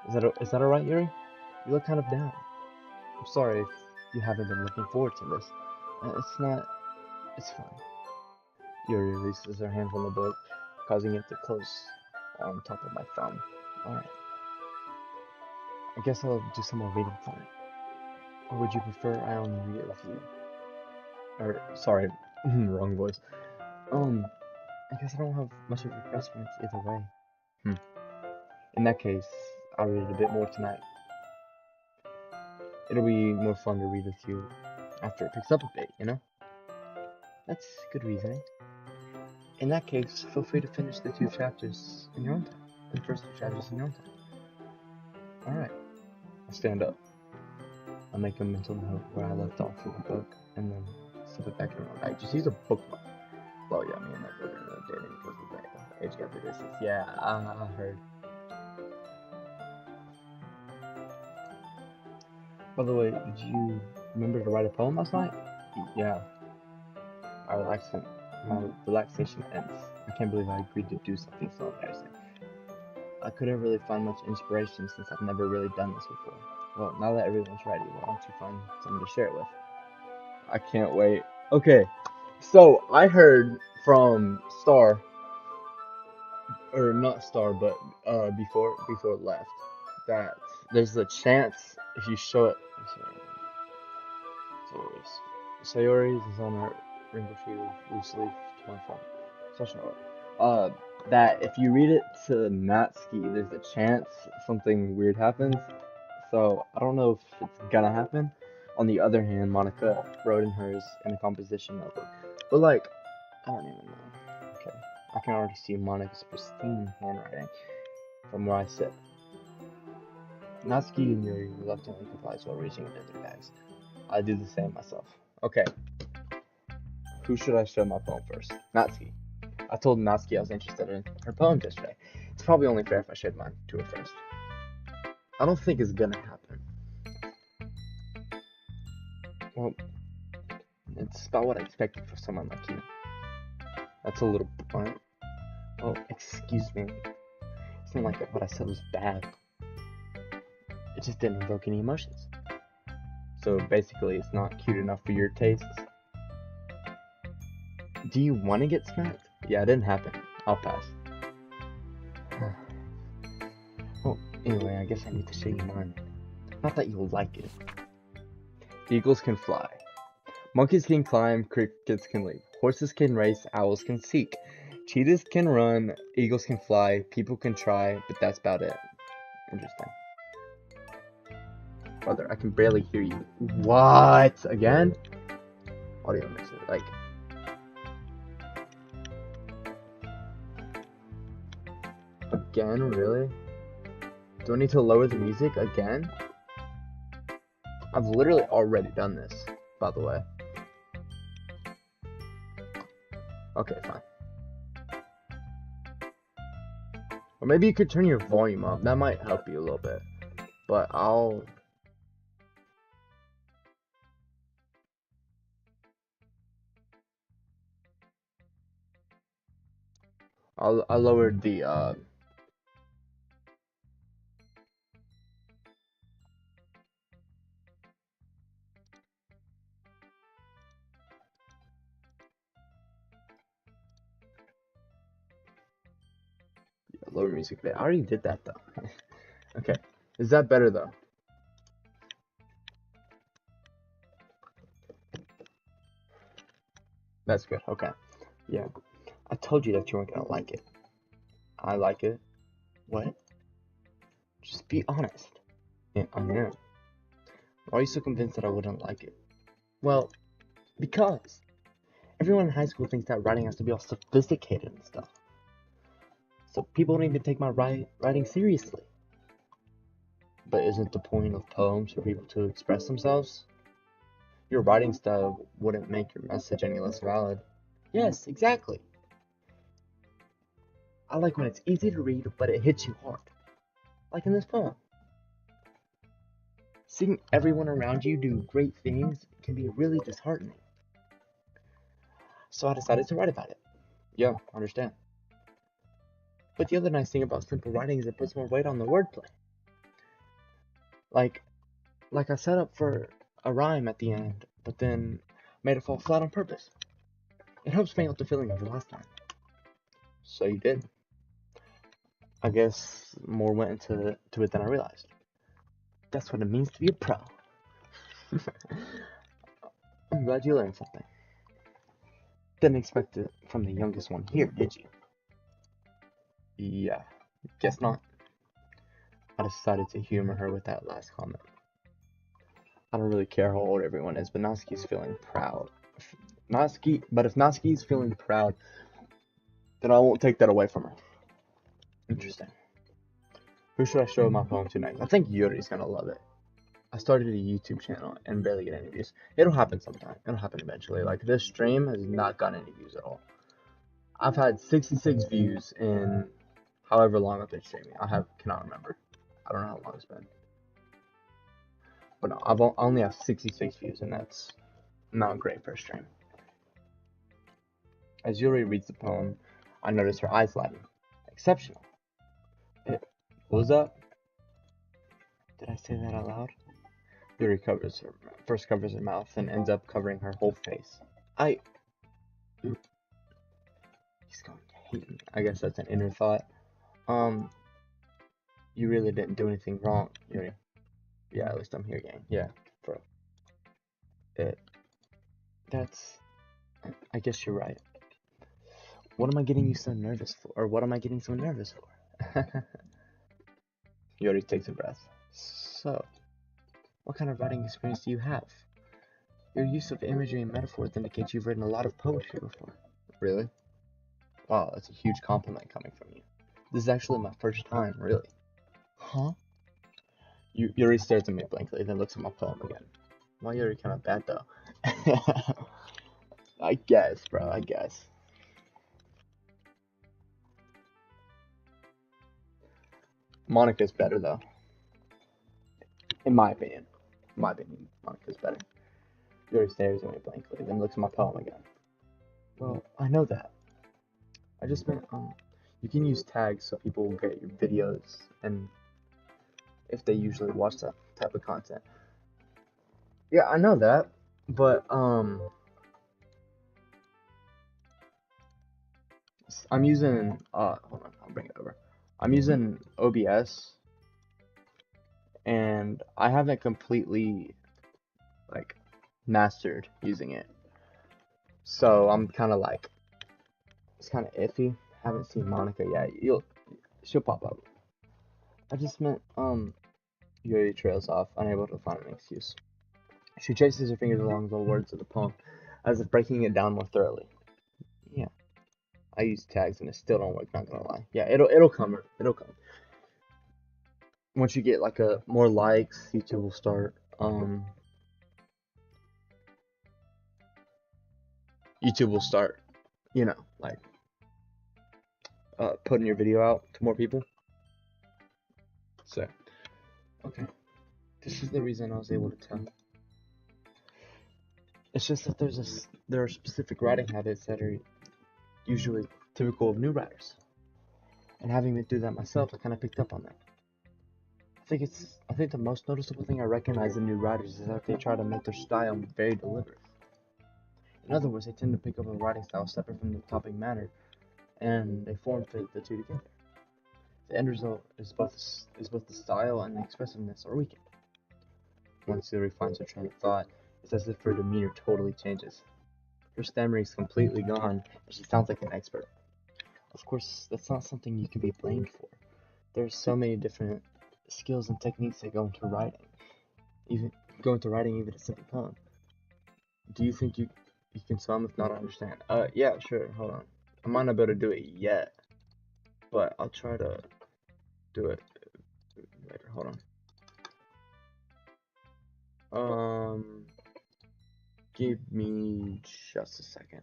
Is that alright, Yuri? You look kind of down. I'm sorry if you haven't been looking forward to this. It's fine. Yuri releases her hand from the book, causing it to close on top of my thumb. Alright. I guess I'll do some more reading for it. Or would you prefer I only read it with you? Sorry, wrong voice. I guess I don't have much of a preference either way. In that case, I'll read it a bit more tonight. It'll be more fun to read with you after it picks up a bit, you know? That's good reasoning. In that case, feel free to finish the 2 chapters in your own time. The first 2 chapters in your own time. Alright. I'll stand up. I'll make a mental note where I left off with the book, and then slip it back in my bag. Just use a bookmark. Well, yeah, me and that book are dating because of the age gap of distance. Yeah, I heard. By the way, did you remember to write a poem last night? Yeah. My relaxation ends. I can't believe I agreed to do something so embarrassing. I couldn't really find much inspiration since I've never really done this before. Well, now that everyone's ready, why don't you find someone to share it with? I can't wait. Okay, so I heard from Star, or not Star, but before it left, that there's a chance if you show it. Sayori's is on her wrinkle sheet of loose leaf 24. That if you read it to Natsuki, there's a chance something weird happens. So I don't know if it's gonna happen. On the other hand, Monica wrote in hers in a composition notebook. But like, I don't even know. Okay, I can already see Monica's pristine handwriting from where I sit. Natsuki and Yuri reluctantly complies while reaching into their bags. I do the same myself. Okay. Who should I show my poem first? Natsuki. I told Natsuki I was interested in her poems yesterday. It's probably only fair if I showed mine to her first. I don't think it's gonna happen. Well, it's about what I expected for someone like you. That's a little blunt. Oh, excuse me. It's not like what I said was bad. It just didn't evoke any emotions. So basically, it's not cute enough for your tastes. Do you want to get smacked? Yeah, it didn't happen. I'll pass. Well, anyway, I guess I need to show you mine. Not that you'll like it. Eagles can fly. Monkeys can climb, crickets can leap. Horses can race, owls can seek. Cheetahs can run, eagles can fly, people can try, but that's about it. Interesting. Brother, I can barely hear you. What? Again? Audio mixer, like... Again, really? Do I need to lower the music again? I've literally already done this, by the way. Okay, fine. Or maybe you could turn your volume up. That might help you a little bit. But I'll lowered the lower music bit. I already did that though. Okay. Is that better though? That's good. Okay. Yeah. I told you that you weren't gonna like it. I like it. What? Just be honest. Yeah, I am. Why are you so convinced that I wouldn't like it? Well, because everyone in high school thinks that writing has to be all sophisticated and stuff. So people don't even take my writing seriously. But isn't the point of poems for people to express themselves? Your writing style wouldn't make your message any less valid. Yes, exactly. I like when it's easy to read, but it hits you hard. Like in this poem. Seeing everyone around you do great things can be really disheartening. So I decided to write about it. Yeah, I understand. But the other nice thing about simple writing is it puts more weight on the wordplay. Like I set up for a rhyme at the end, but then made it fall flat on purpose. It helps bring out the feeling of the last line. So you did. I guess more went into it than I realized. That's what it means to be a pro. I'm glad you learned something. Didn't expect it from the youngest one here, did you? Yeah, guess not. I decided to humor her with that last comment. I don't really care how old everyone is, but Natsuki's feeling proud. But if Natsuki's feeling proud, then I won't take that away from her. Interesting. Who should I show my poem to next? I think Yuri's gonna love it. I started a YouTube channel and barely get any views. It'll happen sometime. It'll happen eventually. Like, this stream has not gotten any views at all. I've had 66 views in however long I've been streaming. Cannot remember. I don't know how long it's been. But no, I only have 66 views, and that's not great for a stream. As Yuri reads the poem, I notice her eyes lighten. Exceptional. What was up? Did I say that out loud? Yuri first covers her mouth, and ends up covering her whole face. He's going to hate me. I guess that's an inner thought. You really didn't do anything wrong, Yuri. Yeah, at least I'm here, gang. Yeah, bro. I guess you're right. What am I getting you so nervous for? Or what am I getting so nervous for? Yuri takes a breath. So, what kind of writing experience do you have? Your use of imagery and metaphors indicates you've written a lot of poetry before. Really? Wow, that's a huge compliment coming from you. This is actually my first time, really. Huh? Yuri stares at me blankly, then looks at my poem again. Why Yuri kind of bad though? I guess, bro, I guess. Monica's better though. In my opinion. Monica's better. Yuri stares at me blankly, then looks at my poem again. Well, I know that. I just meant, you can use tags so people will get your videos, and if they usually watch that type of content. Yeah, I know that, but, I'm using, hold on, I'll bring it over. I'm using OBS, and I haven't completely, like, mastered using it. So I'm kind of like, it's kind of iffy. Haven't seen Monica yet. She'll pop up. I just meant, Yuri trails off, unable to find an excuse. She traces her fingers along the words of the poem, as if breaking it down more thoroughly. Yeah, I use tags and it still don't work, not gonna lie. Yeah, it'll come. It'll come. Once you get like more likes, YouTube will start you know, like putting your video out to more people. So okay. This is the reason I was able to tell. It's just that there are specific writing habits that are usually typical of new writers. And having been through that myself, I kind of picked up on that. I think the most noticeable thing I recognize in new writers is that they try to make their style very deliberate. In other words, they tend to pick up a writing style separate from the topic matter, and they form fit the two together. The end result is both the style and the expressiveness are weakened. Once she refines her train of thought, it's as if her demeanor totally changes. Her stammering is completely gone, and she sounds like an expert. Of course, that's not something you can be blamed for. There's so many different skills and techniques that go into writing. Even a simple poem. Do you think you can sum? If not, I understand. Yeah, sure. Hold on. I might not be able to do it yet, but I'll try to do it later. Hold on. Give me just a second.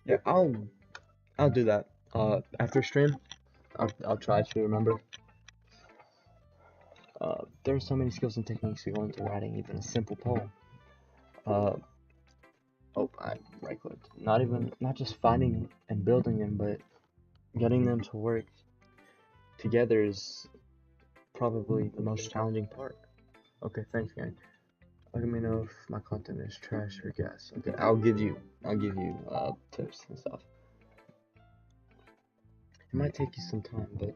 Yeah, I'll do that. After stream, I'll try to remember. There are so many skills and techniques that go into writing even a simple poem. I right-clicked. Not just finding and building them, but getting them to work together is probably the most challenging part. Okay, thanks, gang. Let me know if my content is trash or gas. Okay, I'll give you tips and stuff. It might take you some time, but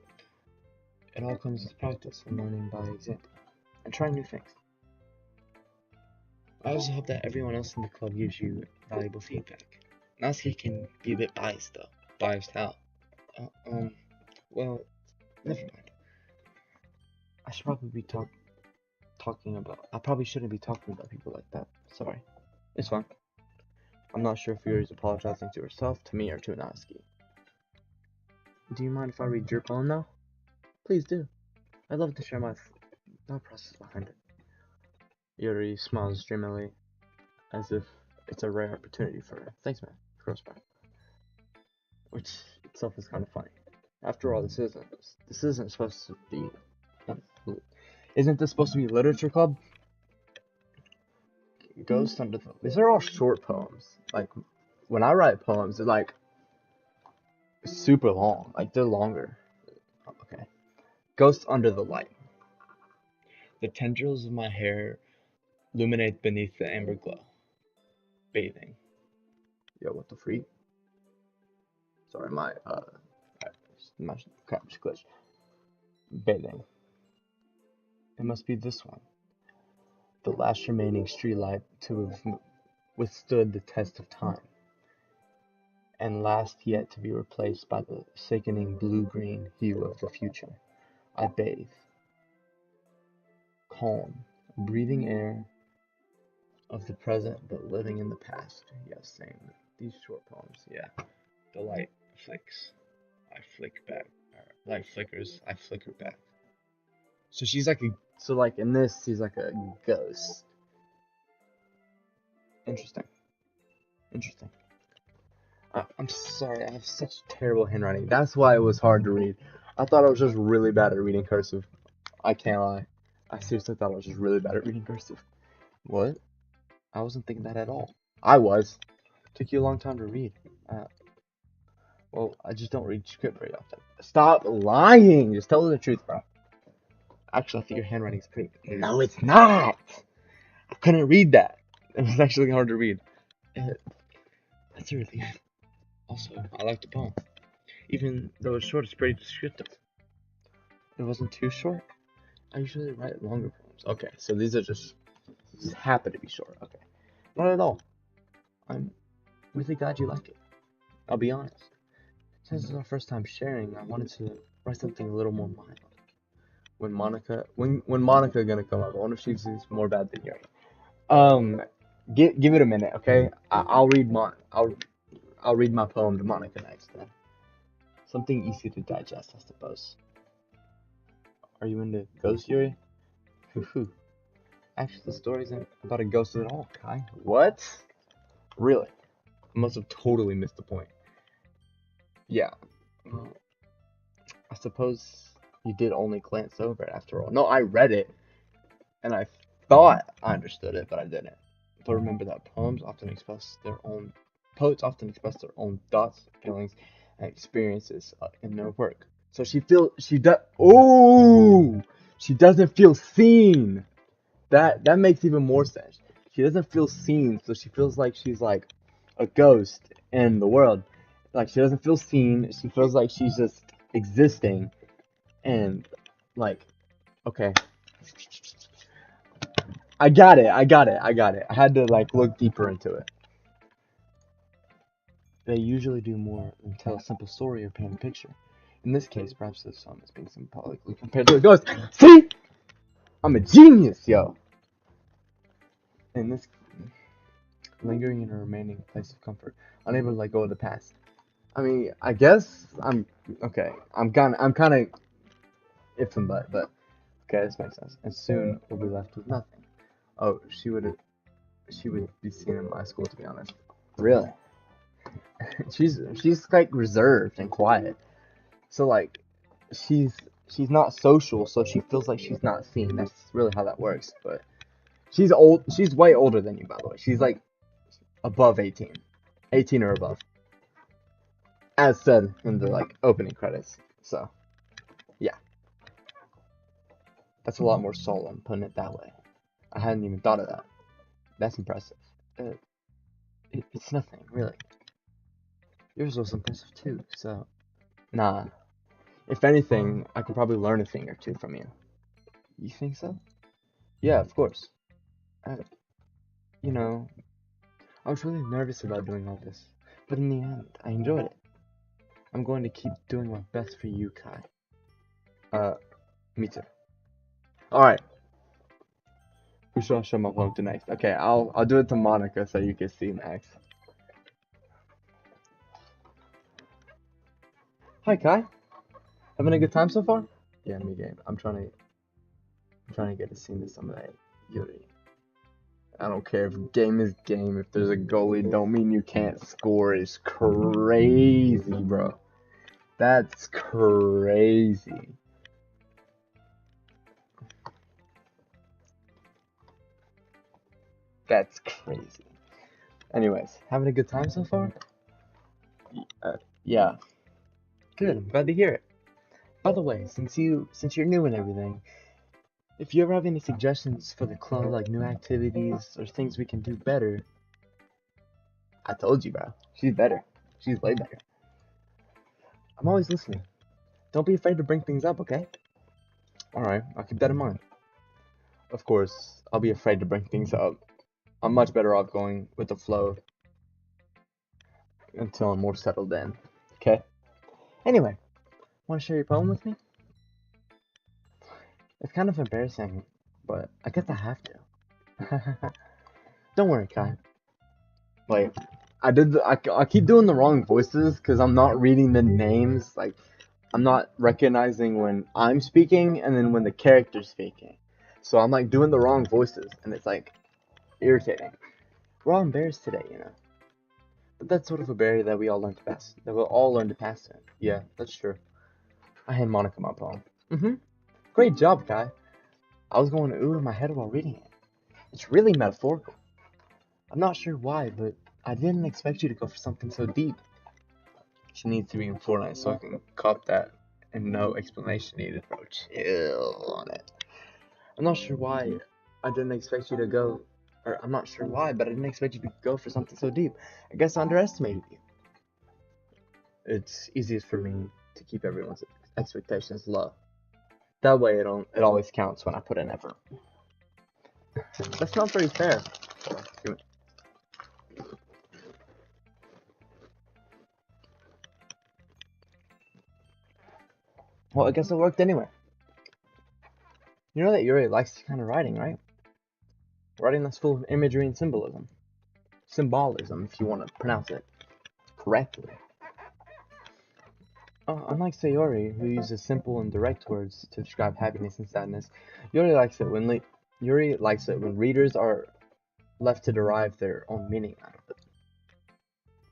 it all comes with practice and learning by example and trying new things. I also hope that everyone else in the club gives you valuable feedback. Natsuki can be a bit biased though. Biased how? Well, never mind. I should probably be I probably shouldn't be talking about people like that. Sorry. It's fine. I'm not sure if Yuri's apologizing to herself, to me, or to Natsuki. Do you mind if I read your poem now? Please do. I'd love to share my thought process behind it. Yuri smiles dreamily, as if it's a rare opportunity for her. Thanks, man. Of course, man. Which itself is kind of funny. After all, this isn't supposed to be. Isn't this supposed to be literature club? Ghost Under the. These are all short poems. Like, when I write poems, they're like super long. Like, they're longer. Okay. Ghost Under the Light. The tendrils of my hair illuminate beneath the amber glow. Bathing. Yo, what the freak? Sorry, my crap just glitched. Bathing. It must be this one. The last remaining streetlight to have withstood the test of time, and last yet to be replaced by the sickening blue-green hue of the future. I bathe. Calm, breathing air of the present, but living in the past. Yes, same. These short poems, yeah. The light flicks. I flick back. Light flickers. I flicker back. So like in this, she's like a ghost. Interesting. I'm sorry, I have such terrible handwriting. That's why it was hard to read. I thought I was just really bad at reading cursive. I can't lie. I seriously thought I was just really bad at reading cursive. What? I wasn't thinking that at all. I was. Took you a long time to read. Well, I just don't read script very often. Stop lying! Just tell her the truth, bro. Actually, I think your handwriting's pretty good. No, it's not! I couldn't read that. It was actually hard to read. That's a relief. Also, I like the poem. Even though it's short, it's pretty descriptive. It wasn't too short. I usually write longer poems. Okay, so these happen to be short. Okay. Not at all. I'm really glad you like it. I'll be honest. Since it's our first time sharing, I wanted to write something a little more mild. when Monica gonna come up? I wonder if she's more bad than Yuri. Give it a minute, okay? I'll read my poem to Monica next then. Something easy to digest, I suppose. Are you into ghost Yuri? Hoo. Actually, the story isn't about a ghost at all, Kai. What? Really? I must have totally missed the point. Yeah. Well, I suppose you did only glance over it after all. No, I read it, and I thought I understood it, but I didn't. But remember that poets often express their own thoughts, feelings, and experiences in their work. So she doesn't feel seen. That makes even more sense. She doesn't feel seen, so she feels like she's like a ghost in the world. Like she doesn't feel seen. She feels like she's just existing, and like, okay, I got it. I had to like look deeper into it. They usually do more than tell a simple story or paint a picture. In this case, perhaps the sum is being symbolically compared to a ghost. See? I'm a genius, yo! In this, lingering in a remaining place of comfort, unable to let go of the past. I mean, I guess okay. I'm kind of iffing, but okay, this makes sense. And soon we'll be left with nothing. Oh, she would be seen in my school, to be honest. Really? she's like reserved and quiet. So like, she's not social, so she feels like she's not seen. That's really how that works. But she's old. She's way older than you, by the way. She's like above 18, 18 or above, as said in the like opening credits. So yeah, that's a lot more solemn, putting it that way. I hadn't even thought of that. That's impressive. It's nothing really. Yours was impressive too. So nah. If anything, I could probably learn a thing or two from you. You think so? Yeah, of course. I, you know, I was really nervous about doing all this, but in the end, I enjoyed it. I'm going to keep doing my best for you, Kai. Me too. Alright, who should I show my poem to next? Okay, I'll do it to Monica so you can see Max. Hi, Kai. Having a good time so far? Yeah, me game. I'm trying to get a scene to some of that Yuri. I don't care if game is game. If there's a goalie, don't mean you can't score. It's crazy, bro. That's crazy. That's crazy. Anyways, having a good time so far? Yeah. Good. I'm glad to hear it. By the way, since you're new and everything, if you ever have any suggestions for the club, like new activities or things we can do better, I told you, bro. She's better. She's way better. I'm always listening. Don't be afraid to bring things up, okay? Alright, I'll keep that in mind. Of course, I'll be afraid to bring things up. I'm much better off going with the flow until I'm more settled in. Okay? Anyway, want to share your poem with me? It's kind of embarrassing, but I guess I have to. Don't worry, Kai. Like, I keep doing the wrong voices because I'm not reading the names. Like, I'm not recognizing when I'm speaking and then when the character's speaking. So I'm like doing the wrong voices, and it's like irritating. We're all embarrassed today, you know. But that's sort of a barrier that we all learn to pass. That we'll all learn to pass to. Yeah, that's true. I hand Monica my poem. Great job, Kai. I was going ooh in my head while reading it. It's really metaphorical. I'm not sure why, but I didn't expect you to go for something so deep. She needs to be in Fortnite so I can cop that and no explanation needed, bro. Chill on it. I'm not sure why I didn't expect you to go, or I'm not sure why, but I didn't expect you to go for something so deep. I guess I underestimated you. It's easiest for me to keep everyone's expectations low. That way it always counts when I put in effort. That's not very fair. Well, I guess it worked anyway. You know that Yuri likes this kind of writing, right? Writing that's full of imagery and symbolism. Symbolism, if you want to pronounce it correctly. Unlike Sayori, who uses simple and direct words to describe happiness and sadness, Yuri likes it when readers are left to derive their own meaning out of it.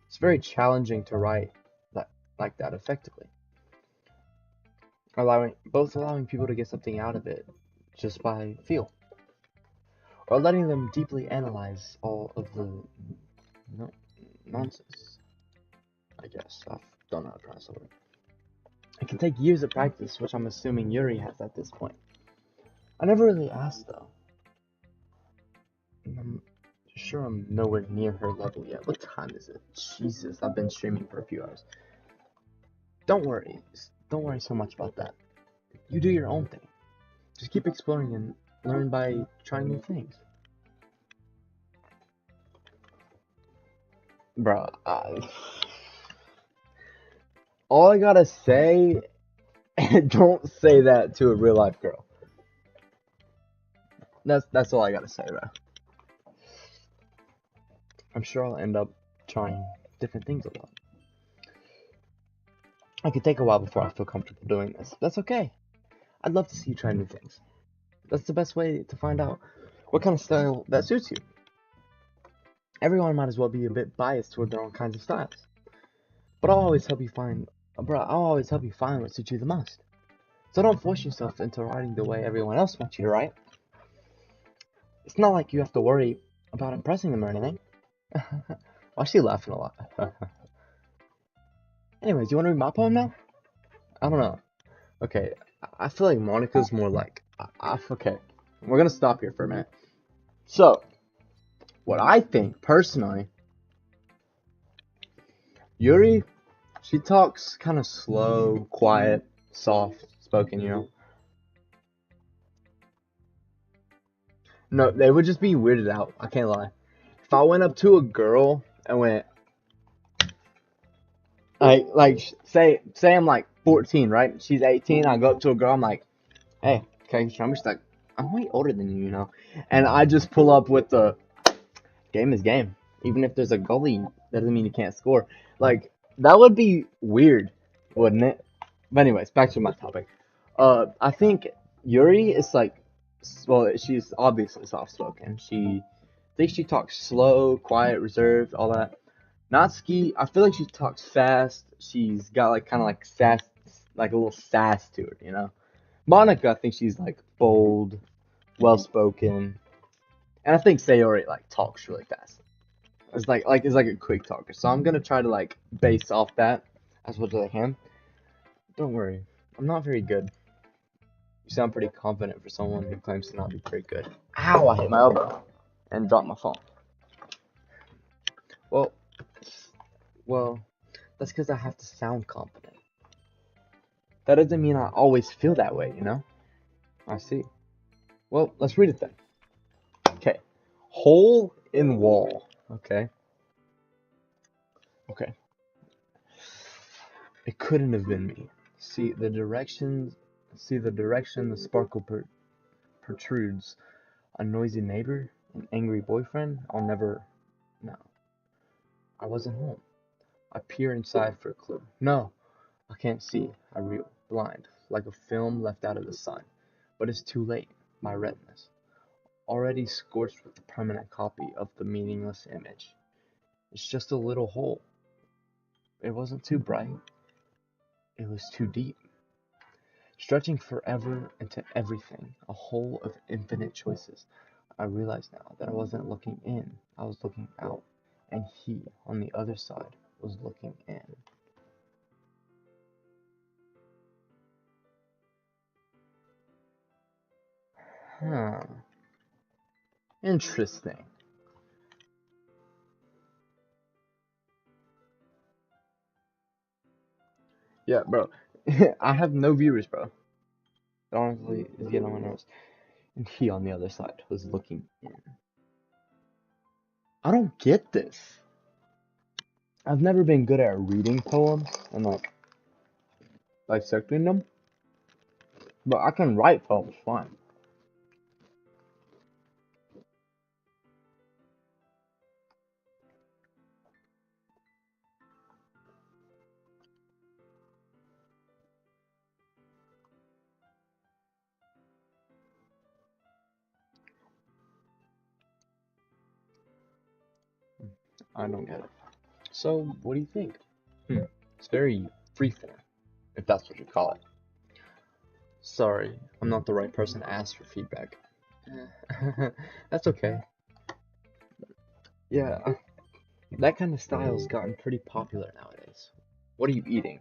It's very challenging to write like that effectively, allowing people to get something out of it just by feel, or letting them deeply analyze all of the nonsense. I guess I don't know how to pronounce the word. It can take years of practice, which I'm assuming Yuri has at this point. I never really asked though. I'm sure I'm nowhere near her level yet. What time is it? Jesus, I've been streaming for a few hours. Don't worry so much about that. You do your own thing. Just keep exploring and learn by trying new things. Bro, all I gotta say, don't say that to a real life girl. That's all I gotta say, bro. I'm sure I'll end up trying different things a lot. It could take a while before I feel comfortable doing this. That's okay. I'd love to see you try new things. That's the best way to find out what kind of style that suits you. Everyone might as well be a bit biased toward their own kinds of styles. But I'll always help you find what suits you the most. So don't force yourself into writing the way everyone else wants you to write. It's not like you have to worry about impressing them or anything. Why is she laughing a lot? Anyways, you want to read my poem now? I don't know. Okay, I feel like Monica's more like... okay, we're gonna stop here for a minute. So, what I think, personally... Yuri, she talks kind of slow, quiet, soft-spoken, you know? No, they would just be weirded out, I can't lie. If I went up to a girl and went... say I'm like 14, right? She's 18, I go up to a girl, I'm like, hey, can you show me? She's like, I'm way older than you, you know? And I just pull up with the game is game. Even if there's a goalie, that doesn't mean you can't score. Like, that would be weird, wouldn't it? But anyways, back to my topic. I think Yuri is like, well, she's obviously soft-spoken. I think she talks slow, quiet, reserved, all that. Natsuki, I feel like she talks fast. She's got like kind of like sass, like a little sass to her, you know. Monica, I think she's like bold, well-spoken, and I think Sayori like talks really fast. It's like a quick talker. So I'm gonna try to like base off that as much as I can. Don't worry, I'm not very good. You sound pretty confident for someone who claims to not be very good. Ow! I hit my elbow and dropped my phone. Well, that's because I have to sound confident. That doesn't mean I always feel that way, you know? I see. Well, let's read it then. Okay. Hole in wall. Okay. It couldn't have been me. See the direction the sparkle protrudes. A noisy neighbor? An angry boyfriend? I'll never... No. I wasn't home. I peer inside for a clue. No, I can't see. I reel, blind, like a film left out of the sun. But it's too late. My retinas, already scorched with a permanent copy of the meaningless image. It's just a little hole. It wasn't too bright. It was too deep. Stretching forever into everything, a hole of infinite choices. I realize now that I wasn't looking in, I was looking out, and he, on the other side, was looking in. Huh. Interesting. Yeah, bro. I have no viewers, bro. It honestly is getting on my nerves. And he on the other side was looking in. I don't get this. I've never been good at reading poems and like dissecting them, but I can write poems fine. I don't get it. So, what do you think? It's very freeform, if that's what you call it. Sorry, I'm not the right person to ask for feedback. That's okay. Yeah, that kind of style's gotten pretty popular nowadays. What are you eating?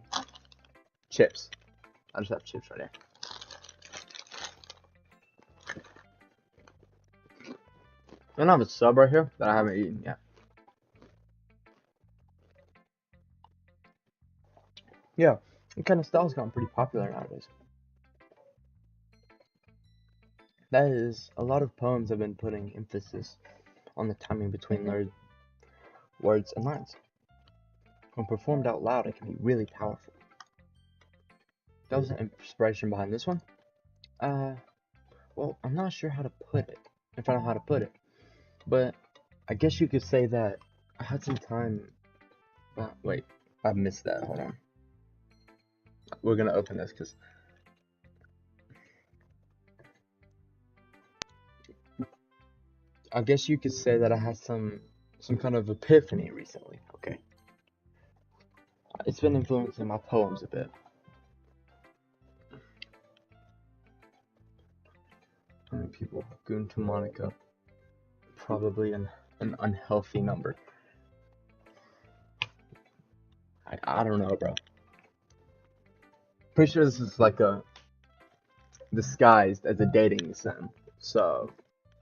Chips. I just have chips right there. And I have a sub right here that I haven't eaten yet. Yeah, that kind of style's gotten pretty popular nowadays. That is, a lot of poems have been putting emphasis on the timing between words and lines. When performed out loud, it can be really powerful. That was an inspiration behind this one. Well, I'm not sure how to put it, if I know how to put it, but I guess you could say that I had some time. Wait, I missed that. Hold on. We're gonna open this because I guess you could say that I had some kind of epiphany recently. Okay, it's been influencing my poems a bit. How many people? Goon to Monica. Probably an unhealthy number. I don't know, bro. Pretty sure this is like a disguised as a dating sim, so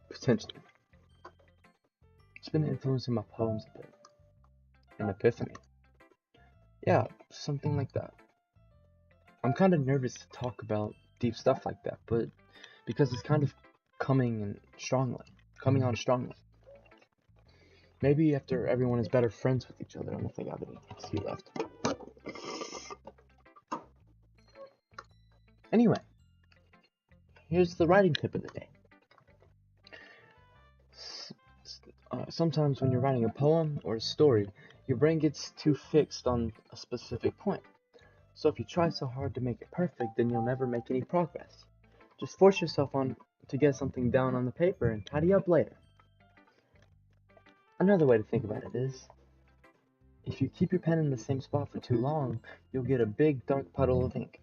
potentially. It's been influencing my poems a bit. An epiphany. Yeah, something like that. I'm kind of nervous to talk about deep stuff like that, but because it's kind of coming on strongly. Maybe after everyone is better friends with each other. I don't think I have any tea left. Anyway, here's the writing tip of the day. Sometimes when you're writing a poem or a story, your brain gets too fixed on a specific point. So if you try so hard to make it perfect, then you'll never make any progress. Just force yourself to get something down on the paper and tidy up later. Another way to think about it is, if you keep your pen in the same spot for too long, you'll get a big dark puddle of ink.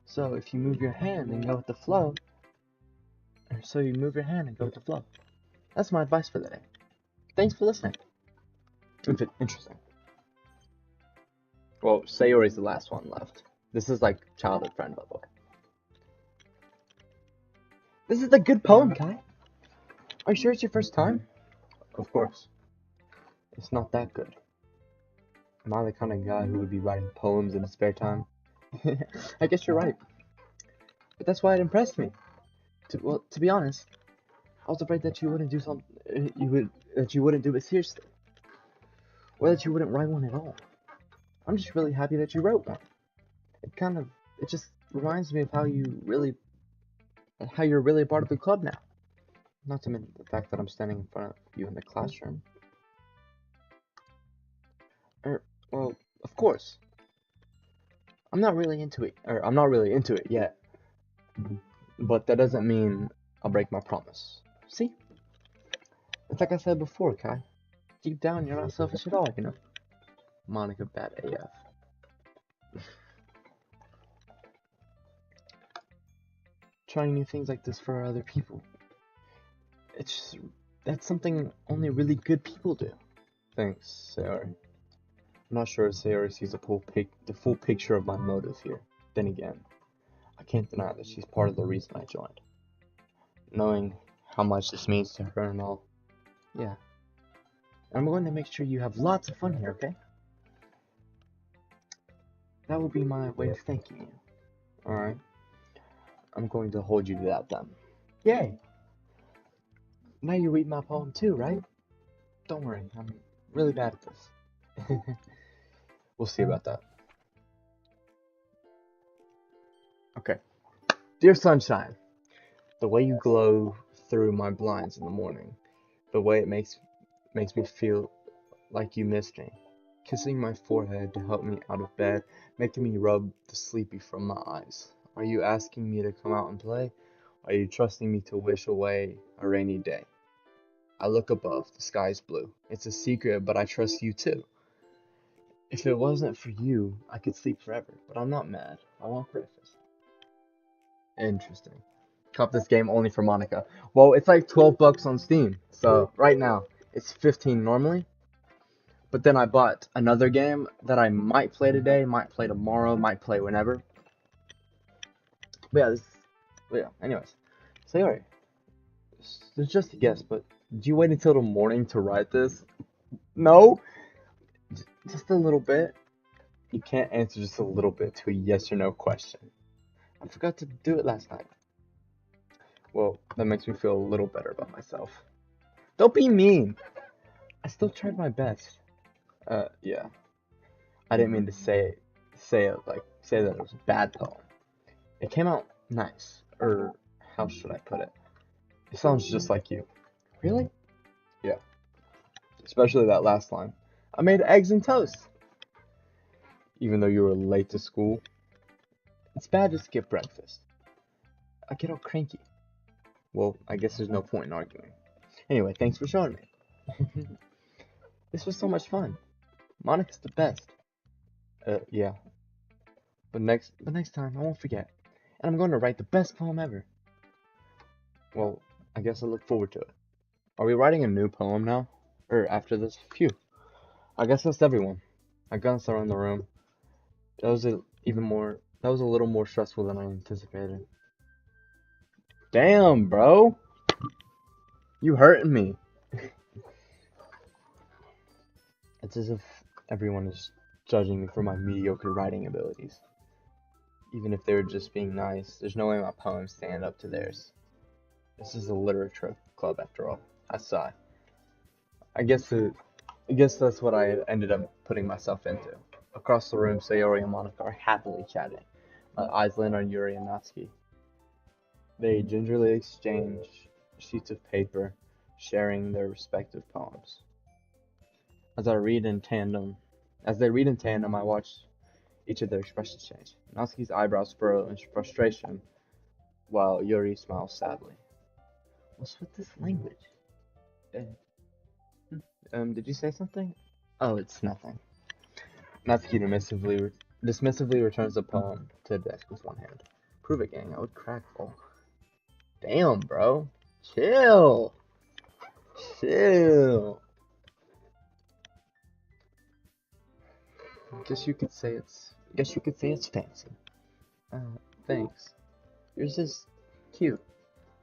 So if you move your hand and go with the flow, That's my advice for the day. Thanks for listening. Interesting. Well, Sayori's the last one left. This is like childhood friend, by the way. This is a good poem, Kai. Are you sure it's your first time? Of course. It's not that good. Am I the kind of guy who would be writing poems in his spare time? I guess you're right. But that's why it impressed me. To be honest, I was afraid that you wouldn't do that you wouldn't do it seriously, or that you wouldn't write one at all. I'm just really happy that you wrote one. It just reminds me of how you're really a part of the club now. Not to mention the fact that I'm standing in front of you in the classroom. Well, of course. I'm not really into it yet. But that doesn't mean I'll break my promise. See? It's like I said before, Kai. Deep down, you're not selfish at all, you know? Monica bad AF. Trying new things like this for other people. That's something only really good people do. Thanks, Sayori. I'm not sure if Sayori sees the full picture of my motive here. Then again, I can't deny that she's part of the reason I joined. Knowing how much this means to her and all. Yeah. And I'm going to make sure you have lots of fun here, okay? That will be my way of thanking you. Alright? I'm going to hold you to that then. Yay! Now you read my poem too, right? Don't worry, I'm really bad at this. We'll see about that. Okay. Dear sunshine, the way you glow through my blinds in the morning, the way it makes me feel like you missed me, kissing my forehead to help me out of bed, making me rub the sleepy from my eyes. Are you asking me to come out and play? Are you trusting me to wish away a rainy day? I look above, the sky's blue. It's a secret, but I trust you too. If it wasn't for you, I could sleep forever, but I'm not mad. I want breakfast. Interesting. Cop this game only for Monica. Well, it's like 12 bucks on Steam. So right now, it's 15 normally. But then I bought another game that I might play today, might play tomorrow, might play whenever. But yeah, anyways. So anyway, it's just a guess, but did you wait until the morning to write this? No? Just a little bit. You can't answer just a little bit to a yes or no question. I forgot to do it last night. Well, that makes me feel a little better about myself. Don't be mean. I still tried my best. Yeah. I didn't mean to say that it was a bad poem. It came out nice. Or how should I put it? It sounds just like you. Really? Yeah. Especially that last line. I made eggs and toast. Even though you were late to school. It's bad to skip breakfast. I get all cranky. Well, I guess there's no point in arguing. Anyway, thanks for showing me. This was so much fun. Monica's the best. Yeah. But next time I won't forget. And I'm going to write the best poem ever. Well, I guess I look forward to it. Are we writing a new poem now? Or after this? Phew. I guess that's everyone. I glanced around the room. That was a little more stressful than I anticipated. Damn, bro. You hurting me. It's as if everyone is judging me for my mediocre writing abilities. Even if they were just being nice, there's no way my poems stand up to theirs. This is a literature club after all. I sigh. I guess that's what I ended up putting myself into. Across the room, Sayori and Monica are happily chatting. My eyes land on Yuri and Natsuki. They gingerly exchange sheets of paper, sharing their respective poems. As they read in tandem, I watch each of their expressions change. Natsuki's eyebrows furrow in frustration, while Yuri smiles sadly. What's with this language? Did you say something? Oh, it's nothing. Natsuki dismissively returns the poem to the desk with one hand. Prove it, gang. I would crack. Oh. Damn, bro. Chill. Guess you could say it's fancy. Thanks. Yours is cute.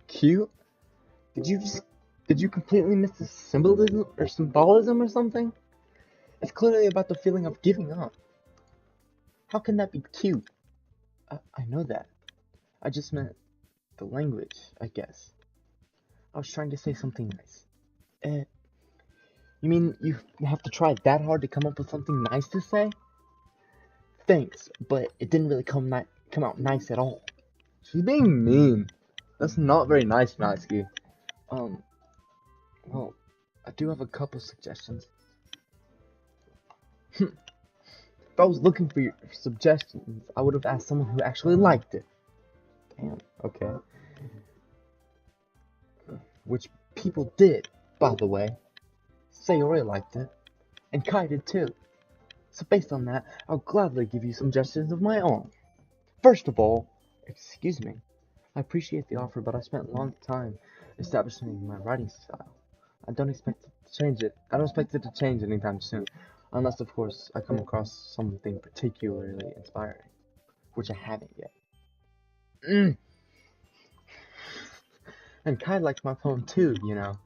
Cute? Did you completely miss the symbolism or something? It's clearly about the feeling of giving up. How can that be cute? I know that. I just meant the language, I guess. I was trying to say something nice. You mean you have to try that hard to come up with something nice to say? Thanks, but it didn't really come out nice at all. She's being mean. That's not very nice, Natsuki. Well, I do have a couple suggestions. If I was looking for your suggestions, I would have asked someone who actually liked it. Damn, okay. Which people did, by the way. Sayori liked it, and Kai did too. So based on that, I'll gladly give you some suggestions of my own. First of all, excuse me, I appreciate the offer, but I spent a long time establishing my writing style. I don't expect it to change anytime soon, unless of course I come across something particularly inspiring, which I haven't yet. And Kai liked my poem too, you know.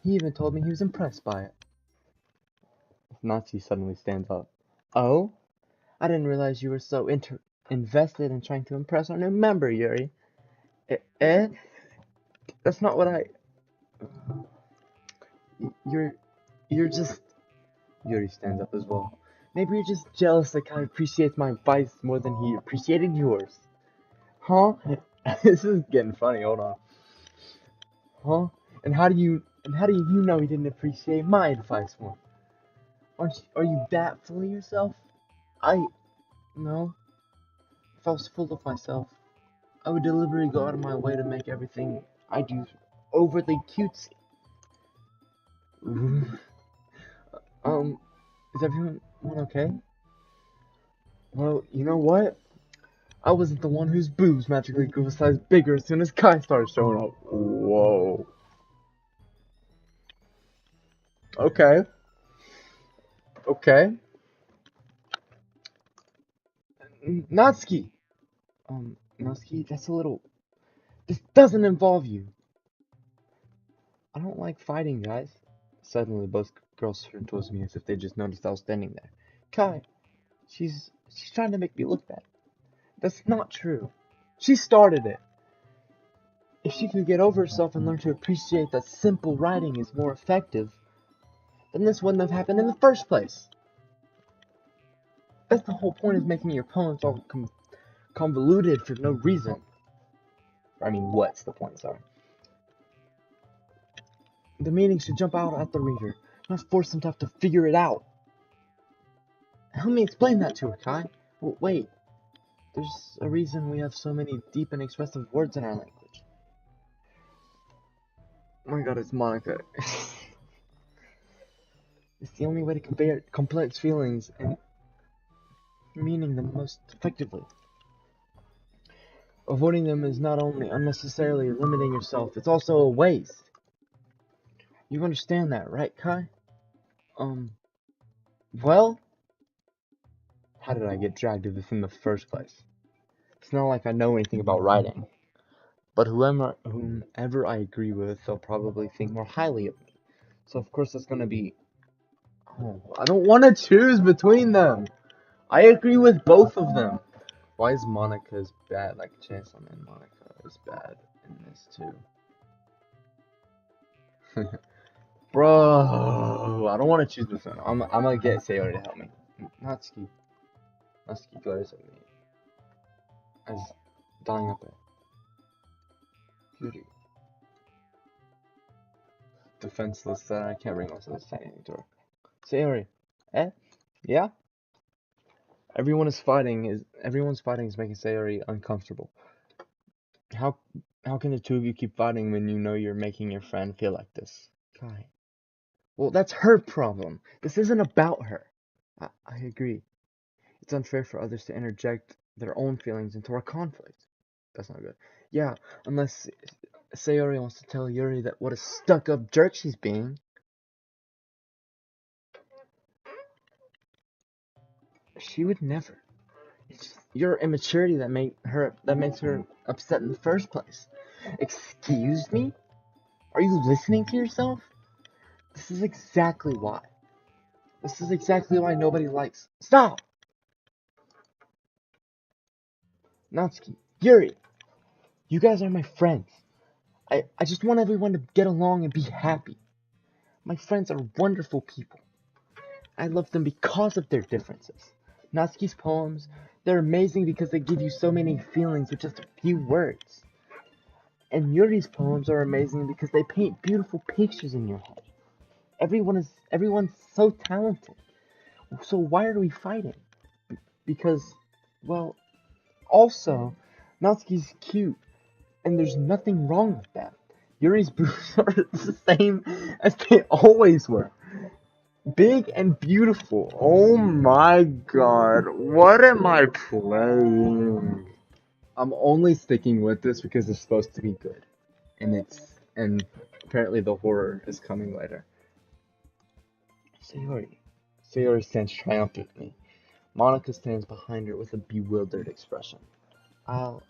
He even told me he was impressed by it. Natsuki suddenly stands up. Oh? I didn't realize you were so invested in trying to impress our new member, Yuri. That's not what I... You're just... Yuri stands up as well. Maybe you're just jealous that Kai appreciates my advice more than he appreciated yours. Huh? This is getting funny, hold on. Huh? And how do you know he didn't appreciate my advice more? Are you that full of yourself? No. If I was full of myself, I would deliberately go out of my way to make everything I do overly cutesy. Is everyone okay? Well, you know what? I wasn't the one whose boobs magically grew a size bigger as soon as Kai started showing up. Whoa. Okay. Okay. Natsuki. Natsuki, that's a little... This doesn't involve you. I don't like fighting, guys. Suddenly, both girls turned towards me as if they just noticed I was standing there. Kai, she's trying to make me look bad. That's not true. She started it. If she could get over herself and learn to appreciate that simple writing is more effective, then this wouldn't have happened in the first place. That's the whole point of making your poems all convoluted for no reason. I mean, what's the point, sorry. The meaning should jump out at the reader, not force them to have to figure it out. Help me explain that to her, Kai. Wait, there's a reason we have so many deep and expressive words in our language. Oh my god, it's Monica. It's the only way to convey complex feelings and meaning them most effectively. Avoiding them is not only unnecessarily limiting yourself, it's also a waste. You understand that, right, Kai? Well, how did I get dragged to this in the first place? It's not like I know anything about writing, but whomever I agree with, they'll probably think more highly of me. So of course that's gonna be... Oh, I don't want to choose between them. I agree with both of them. Why is Monica's bad? Like, Chancellor Man Monica is bad in this too. Bro, I don't want to choose this one. I'm gonna get Sayori to help me. Natsuki glares at me as dying up there. Beauty. Defenseless that I can't bring myself to say anything to her. Sayori, yeah? Everyone's fighting is making Sayori uncomfortable. How can the two of you keep fighting when you know you're making your friend feel like this? Kai. Well, that's her problem. This isn't about her. I agree. It's unfair for others to interject their own feelings into our conflict. That's not good. Yeah, unless Sayori wants to tell Yuri that what a stuck-up jerk she's being. She would never. It's your immaturity that makes her upset in the first place. Excuse me? Are you listening to yourself? This is exactly why. This is exactly why nobody likes... Stop! Natsuki, Yuri, you guys are my friends. I just want everyone to get along and be happy. My friends are wonderful people. I love them because of their differences. Natsuki's poems, they're amazing because they give you so many feelings with just a few words. And Yuri's poems are amazing because they paint beautiful pictures in your head. Everyone's so talented. So why are we fighting? Because, well, also, Natsuki's cute, and there's nothing wrong with that. Yuri's boobs are the same as they always were. Big and beautiful. Oh my god, what am I playing? I'm only sticking with this because it's supposed to be good. And apparently the horror is coming later. Sayori stands triumphantly. Monica stands behind her with a bewildered expression. I'll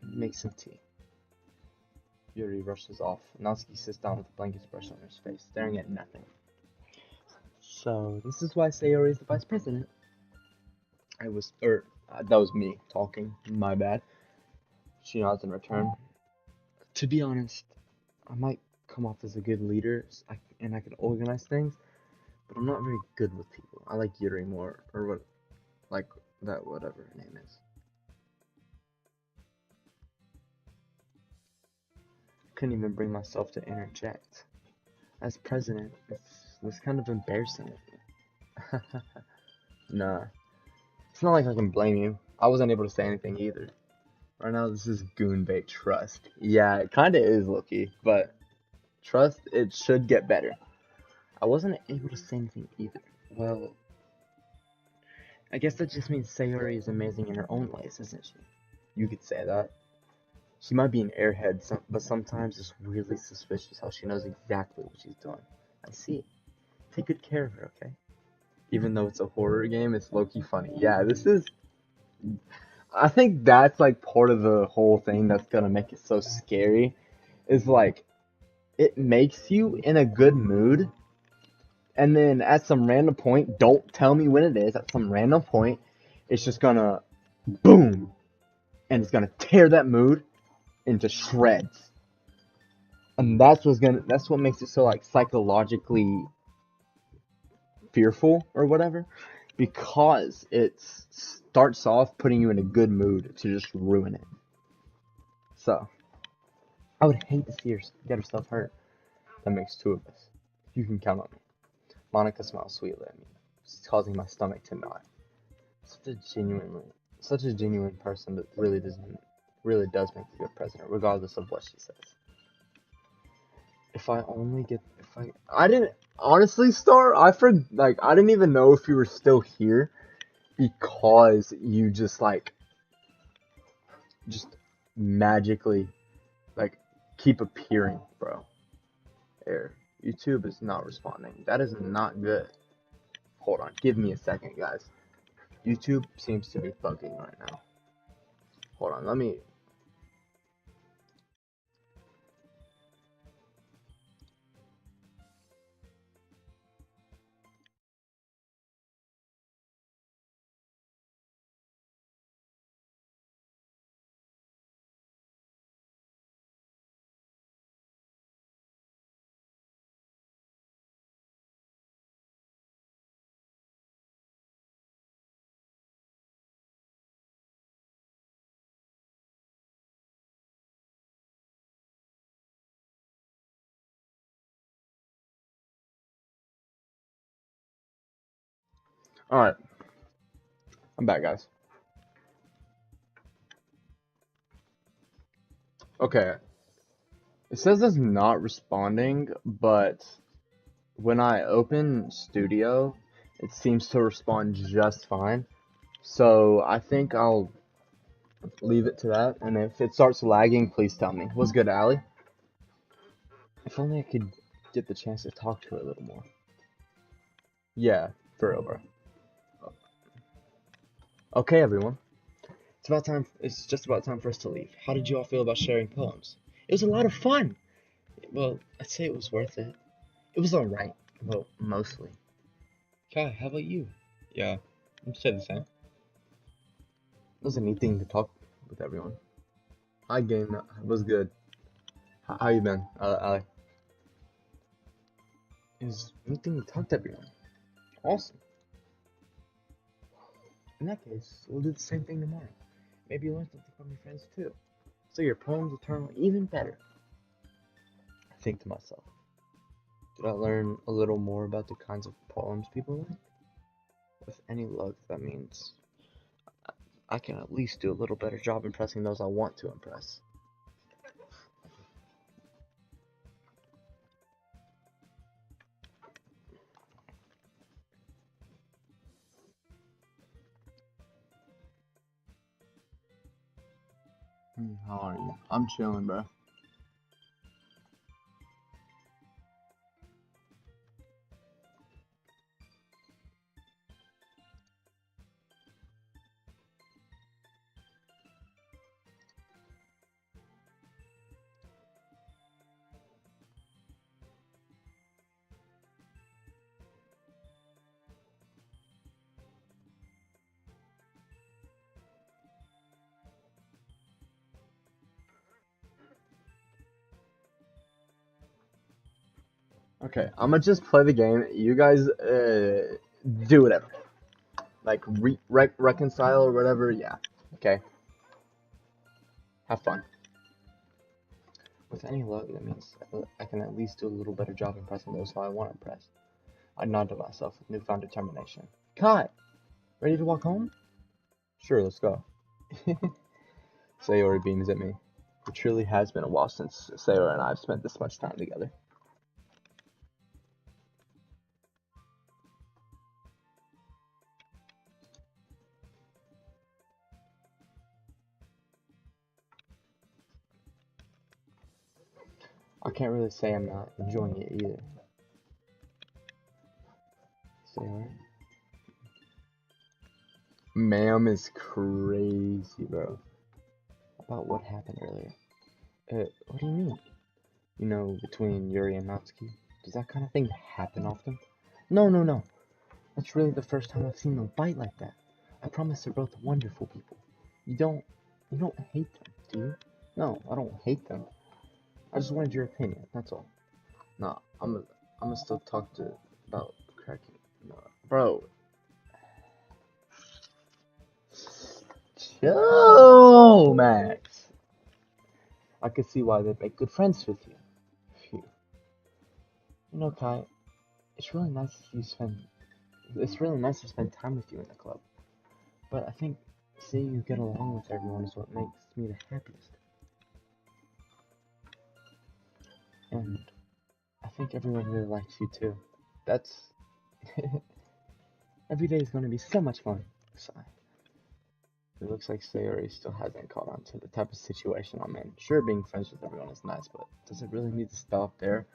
make some tea. Yuri rushes off. Natsuki sits down with a blank expression on her face, staring at nothing. So, this is why Sayori is the vice president. That was me talking. My bad. She nods in return. To be honest, I might come off as a good leader, and I can organize things, but I'm not very good with people. I like Yuri more, or what, like that, whatever her name is. I couldn't even bring myself to interject. As president, it was kind of embarrassing of me. Nah, it's not like I can blame you. I wasn't able to say anything either. Right now, this is goonbait trust. Yeah, it kinda is, Loki, but trust, it should get better. I wasn't able to say anything either. Well, I guess that just means Sayori is amazing in her own ways, isn't she? You could say that. She might be an airhead, but sometimes it's really suspicious how she knows exactly what she's doing. I see. Take good care of her, okay? Even though it's a horror game, it's low-key funny. Yeah, this is... I think that's like part of the whole thing that's gonna make it so scary. Is like, it makes you in a good mood, and then at some random point, don't tell me when it is, at some random point, it's just gonna boom, and it's gonna tear that mood into shreds. And that's what makes it so like psychologically fearful or whatever, because it starts off putting you in a good mood to just ruin it. So I would hate to see her get herself hurt. That makes two of us. You can count on me. Monica smiles sweetly at me, causing my stomach to knot. Such a genuine person that really does make a good president, regardless of what she says. I didn't honestly, Star. I didn't even know if you were still here, because you just magically keep appearing, bro. YouTube is not responding. That is not good. Hold on, give me a second, guys. YouTube seems to be bugging right now. Hold on, let me... Alright. I'm back, guys. Okay. It says it's not responding, but when I open Studio, it seems to respond just fine. So I think I'll leave it to that, and if it starts lagging, please tell me. What's good, Allie? If only I could get the chance to talk to her a little more. Yeah, for real, bro. Okay, everyone. It's just about time for us to leave. How did you all feel about sharing poems? It was a lot of fun. Well, I'd say it was worth it. It was alright. Well, mostly. Kai, how about you? Yeah, I'd say the same. It was a neat thing to talk with everyone. Hi, game. It was good. How you been, Ali? It was a neat thing to talk to everyone. Awesome. In that case, we'll do the same thing tomorrow. Maybe you'll learn something from your friends too. So your poems will turn out even better. I think to myself, did I learn a little more about the kinds of poems people like? With any luck, that means I can at least do a little better job impressing those I want to impress. How are you? I'm chilling, bro. Okay, I'm gonna just play the game. You guys, do whatever. Like, reconcile or whatever, yeah. Okay. Have fun. With any luck, that means I can at least do a little better job impressing those who I want to impress. I nod to myself with newfound determination. Kai, ready to walk home? Sure, let's go. Sayori beams at me. It truly has been a while since Sayori and I have spent this much time together. I can't really say I'm not enjoying it either. Sayori. Ma'am is crazy, bro. About what happened earlier. What do you mean? You know, between Yuri and Natsuki? Does that kind of thing happen often? No. That's really the first time I've seen them fight like that. I promise they're both wonderful people. You don't hate them, do you? No, I don't hate them. I just wanted your opinion, that's all. Nah, I'm gonna still talk about cracking. Nah, bro. Chill, Max. I could see why they'd make good friends with you. Phew. You know, Kai, it's really nice to spend time with you in the club. But I think seeing you get along with everyone is what makes me the happiest. And I think everyone really likes you too. That's every day is going to be so much fun. Sigh. It looks like Sayori still hasn't caught on to the type of situation I'm in. Sure, being friends with everyone is nice, but does it really need to stop there?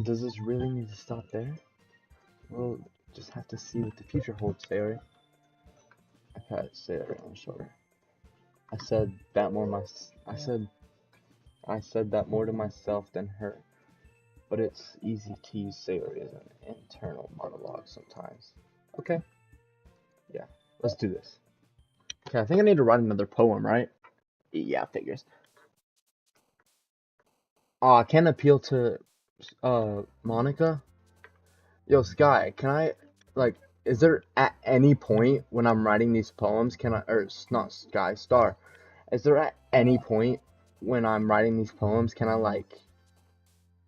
Does this really need to stop there? We'll just have to see what the future holds, Sayori. I pat Sayori on the shoulder. I said that more to myself than her. But it's easy to use Sayori as an internal monologue sometimes. Okay. Yeah, let's do this. Okay, I think I need to write another poem, right? Yeah, figures. I can't appeal to Monica. Yo, Sky, can I, like, is there at any point when I'm writing these poems, not Sky, Star, is there at any point when I'm writing these poems, can I, like,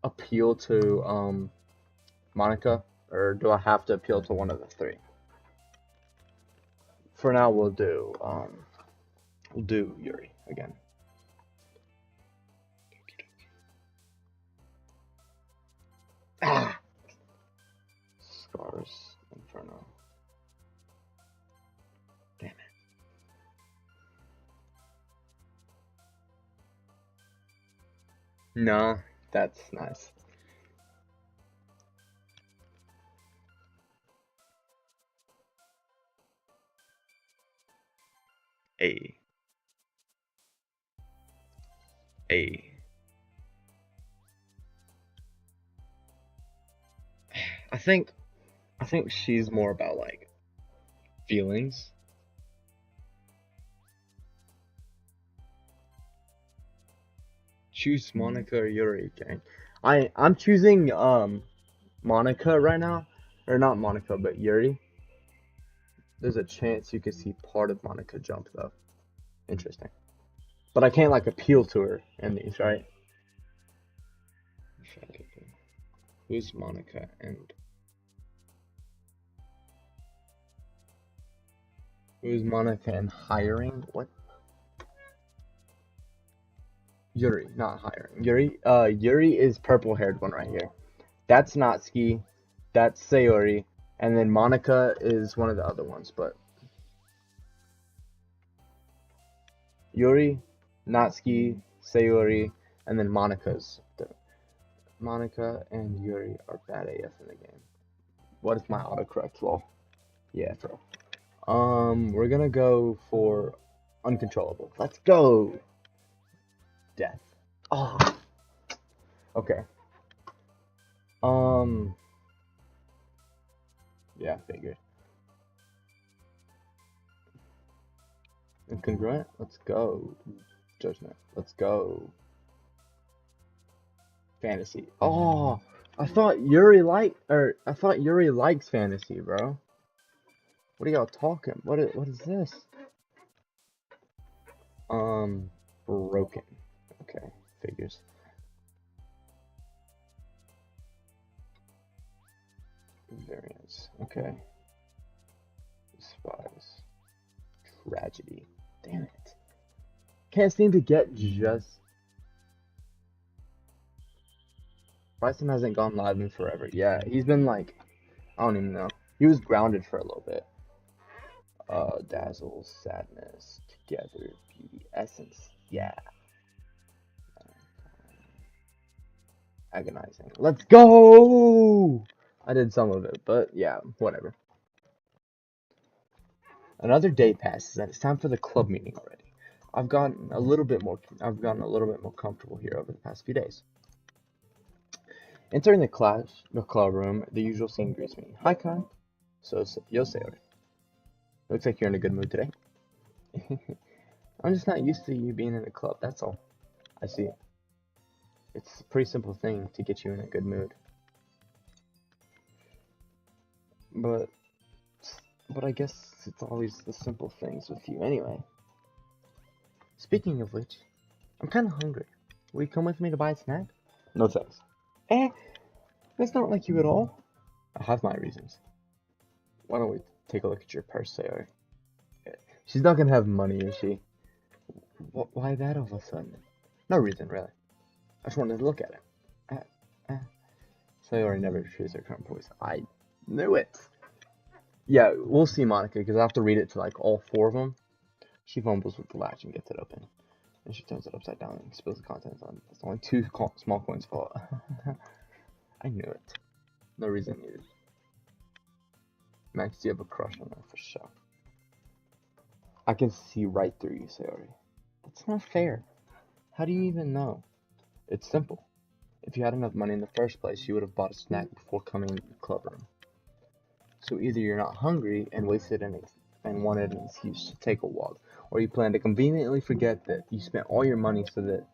appeal to, Monica? Or do I have to appeal to one of the three? For now, we'll do Yuri again. Ah! Scars, Inferno. Damn it. No, that's nice. A. I think she's more about like feelings. Choose Monica or Yuri, gang. I'm choosing Monica right now, or not Monica, but Yuri. There's a chance you could see part of Monica jump though. Interesting. But I can't like appeal to her in these, right? Who's Monica and who's Monica and hiring? What? Yuri, not hiring. Yuri is purple haired one right here. That's Natsuki, that's Sayori, and then Monica is one of the other ones, but Yuri, Natsuki, Sayori, and then Monica and Yuri are bad AF in the game. What is my autocorrect lol? Yeah, bro. We're gonna go for uncontrollable. Let's go. Death. Oh. Okay. Yeah, figured. Incongruent. Let's go. Judgment. Let's go. Fantasy. Oh, I thought Yuri likes fantasy, bro. What are y'all talking? What is this? Broken. Okay, figures. Variance. Okay. Spy. tragedy. Damn it. Can't seem to get just... Bryson hasn't gone live in forever. Yeah, he's been like... I don't even know. He was grounded for a little bit. Dazzle, sadness, together, beauty, essence. Yeah. Agonizing. Let's go! I did some of it, but yeah, whatever. Another day passes and it's time for the club meeting already. I've gotten a little bit more comfortable here over the past few days. Entering the club room, the usual scene greets me. Hi, Kai. So, yo, Sayori. Looks like you're in a good mood today. I'm just not used to you being in the club, that's all. I see. It's a pretty simple thing to get you in a good mood. But I guess it's always the simple things with you anyway. Speaking of which, I'm kinda hungry. Will you come with me to buy a snack? No thanks. That's not like you at all. I have my reasons. Why don't we take a look at your purse, Sayori? She's not gonna have money, is she? Why that all of a sudden? No reason, really. I just wanted to look at it. Sayori never chooses her current voice. I knew it. Yeah, we'll see Monica, because I have to read it to like all four of them. She fumbles with the latch and gets it open. And she turns it upside down and spills the contents on it. It's only two small coins fall. I knew it. No reason needed. Max, you have a crush on her for sure. I can see right through you, Sayori. That's not fair. How do you even know? It's simple. If you had enough money in the first place, you would have bought a snack before coming into the club room. So either you're not hungry and wanted an excuse to take a walk, or you plan to conveniently forget that you spent all your money so that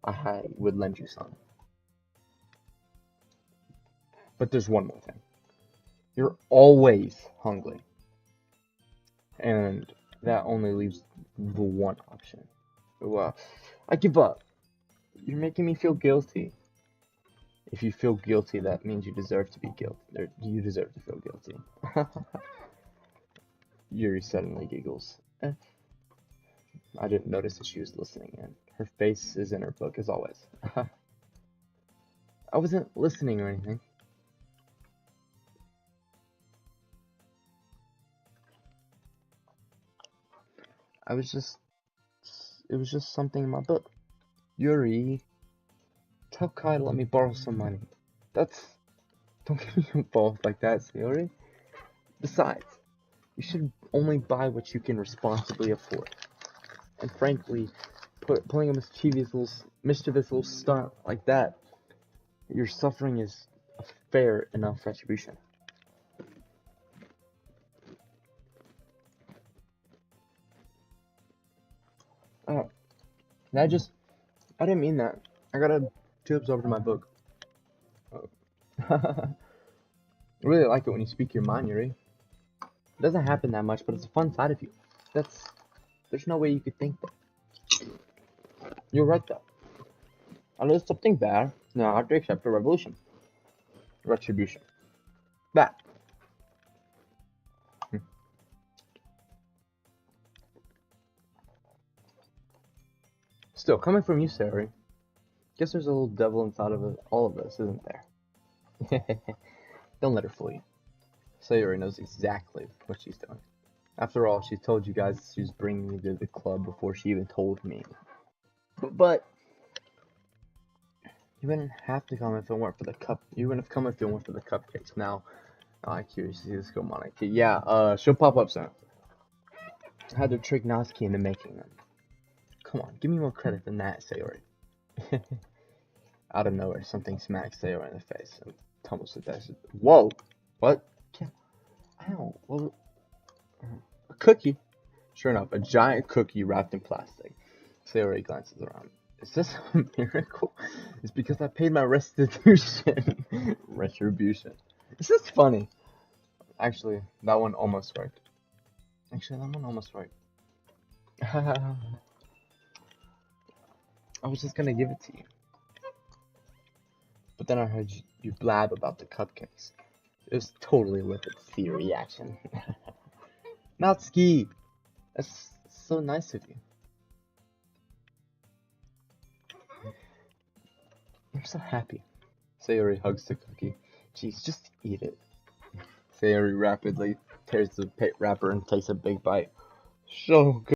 I would lend you some. But there's one more thing. You're always hungry. And that only leaves the one option. Well, I give up. You're making me feel guilty. If you feel guilty, that means you deserve to be guilty. Or you deserve to feel guilty. Yuri suddenly giggles. I didn't notice that she was listening in. Her face is in her book as always. I wasn't listening or anything. It was just something in my book. Yuri, tell Kai to let me borrow some money. Don't get me involved like that, Sayori. Besides, you should only buy what you can responsibly afford. And frankly, pulling a mischievous little stunt like that, your suffering is a fair enough retribution. I didn't mean that. I got too absorbed in my book. I really like it when you speak your mind, Yuri. It doesn't happen that much, but it's a fun side of you. There's no way you could think that. You're right, though. I know something bad. Now I have to accept the retribution. Bad. Still, coming from you, Sayori, guess there's a little devil inside of all of us, isn't there? Don't let her fool you. Sayori knows exactly what she's doing. After all, she told you guys she was bringing me to the club before she even told me. But you wouldn't have to come if it weren't for the cup. You wouldn't have come if it weren't for the cupcakes. Now, I'm curious to see this go, Monica. Yeah, she'll pop up soon. I had to trick Natsuki into making them. Come on, give me more credit than that, Sayori. Out of nowhere, something smacks Sayori in the face and tumbles to death. Whoa! What? Ow! Well, a cookie? Sure enough, a giant cookie wrapped in plastic. Sayori glances around. Is this a miracle? It's because I paid my restitution. Retribution. Is this funny? Actually, that one almost worked. I was just gonna give it to you. But then I heard you blab about the cupcakes. It was totally worth it to see your reaction. Natsuki! That's so nice of you. I'm so happy. Sayori hugs the cookie. Jeez, just eat it. Sayori rapidly tears the wrapper and takes a big bite. So good.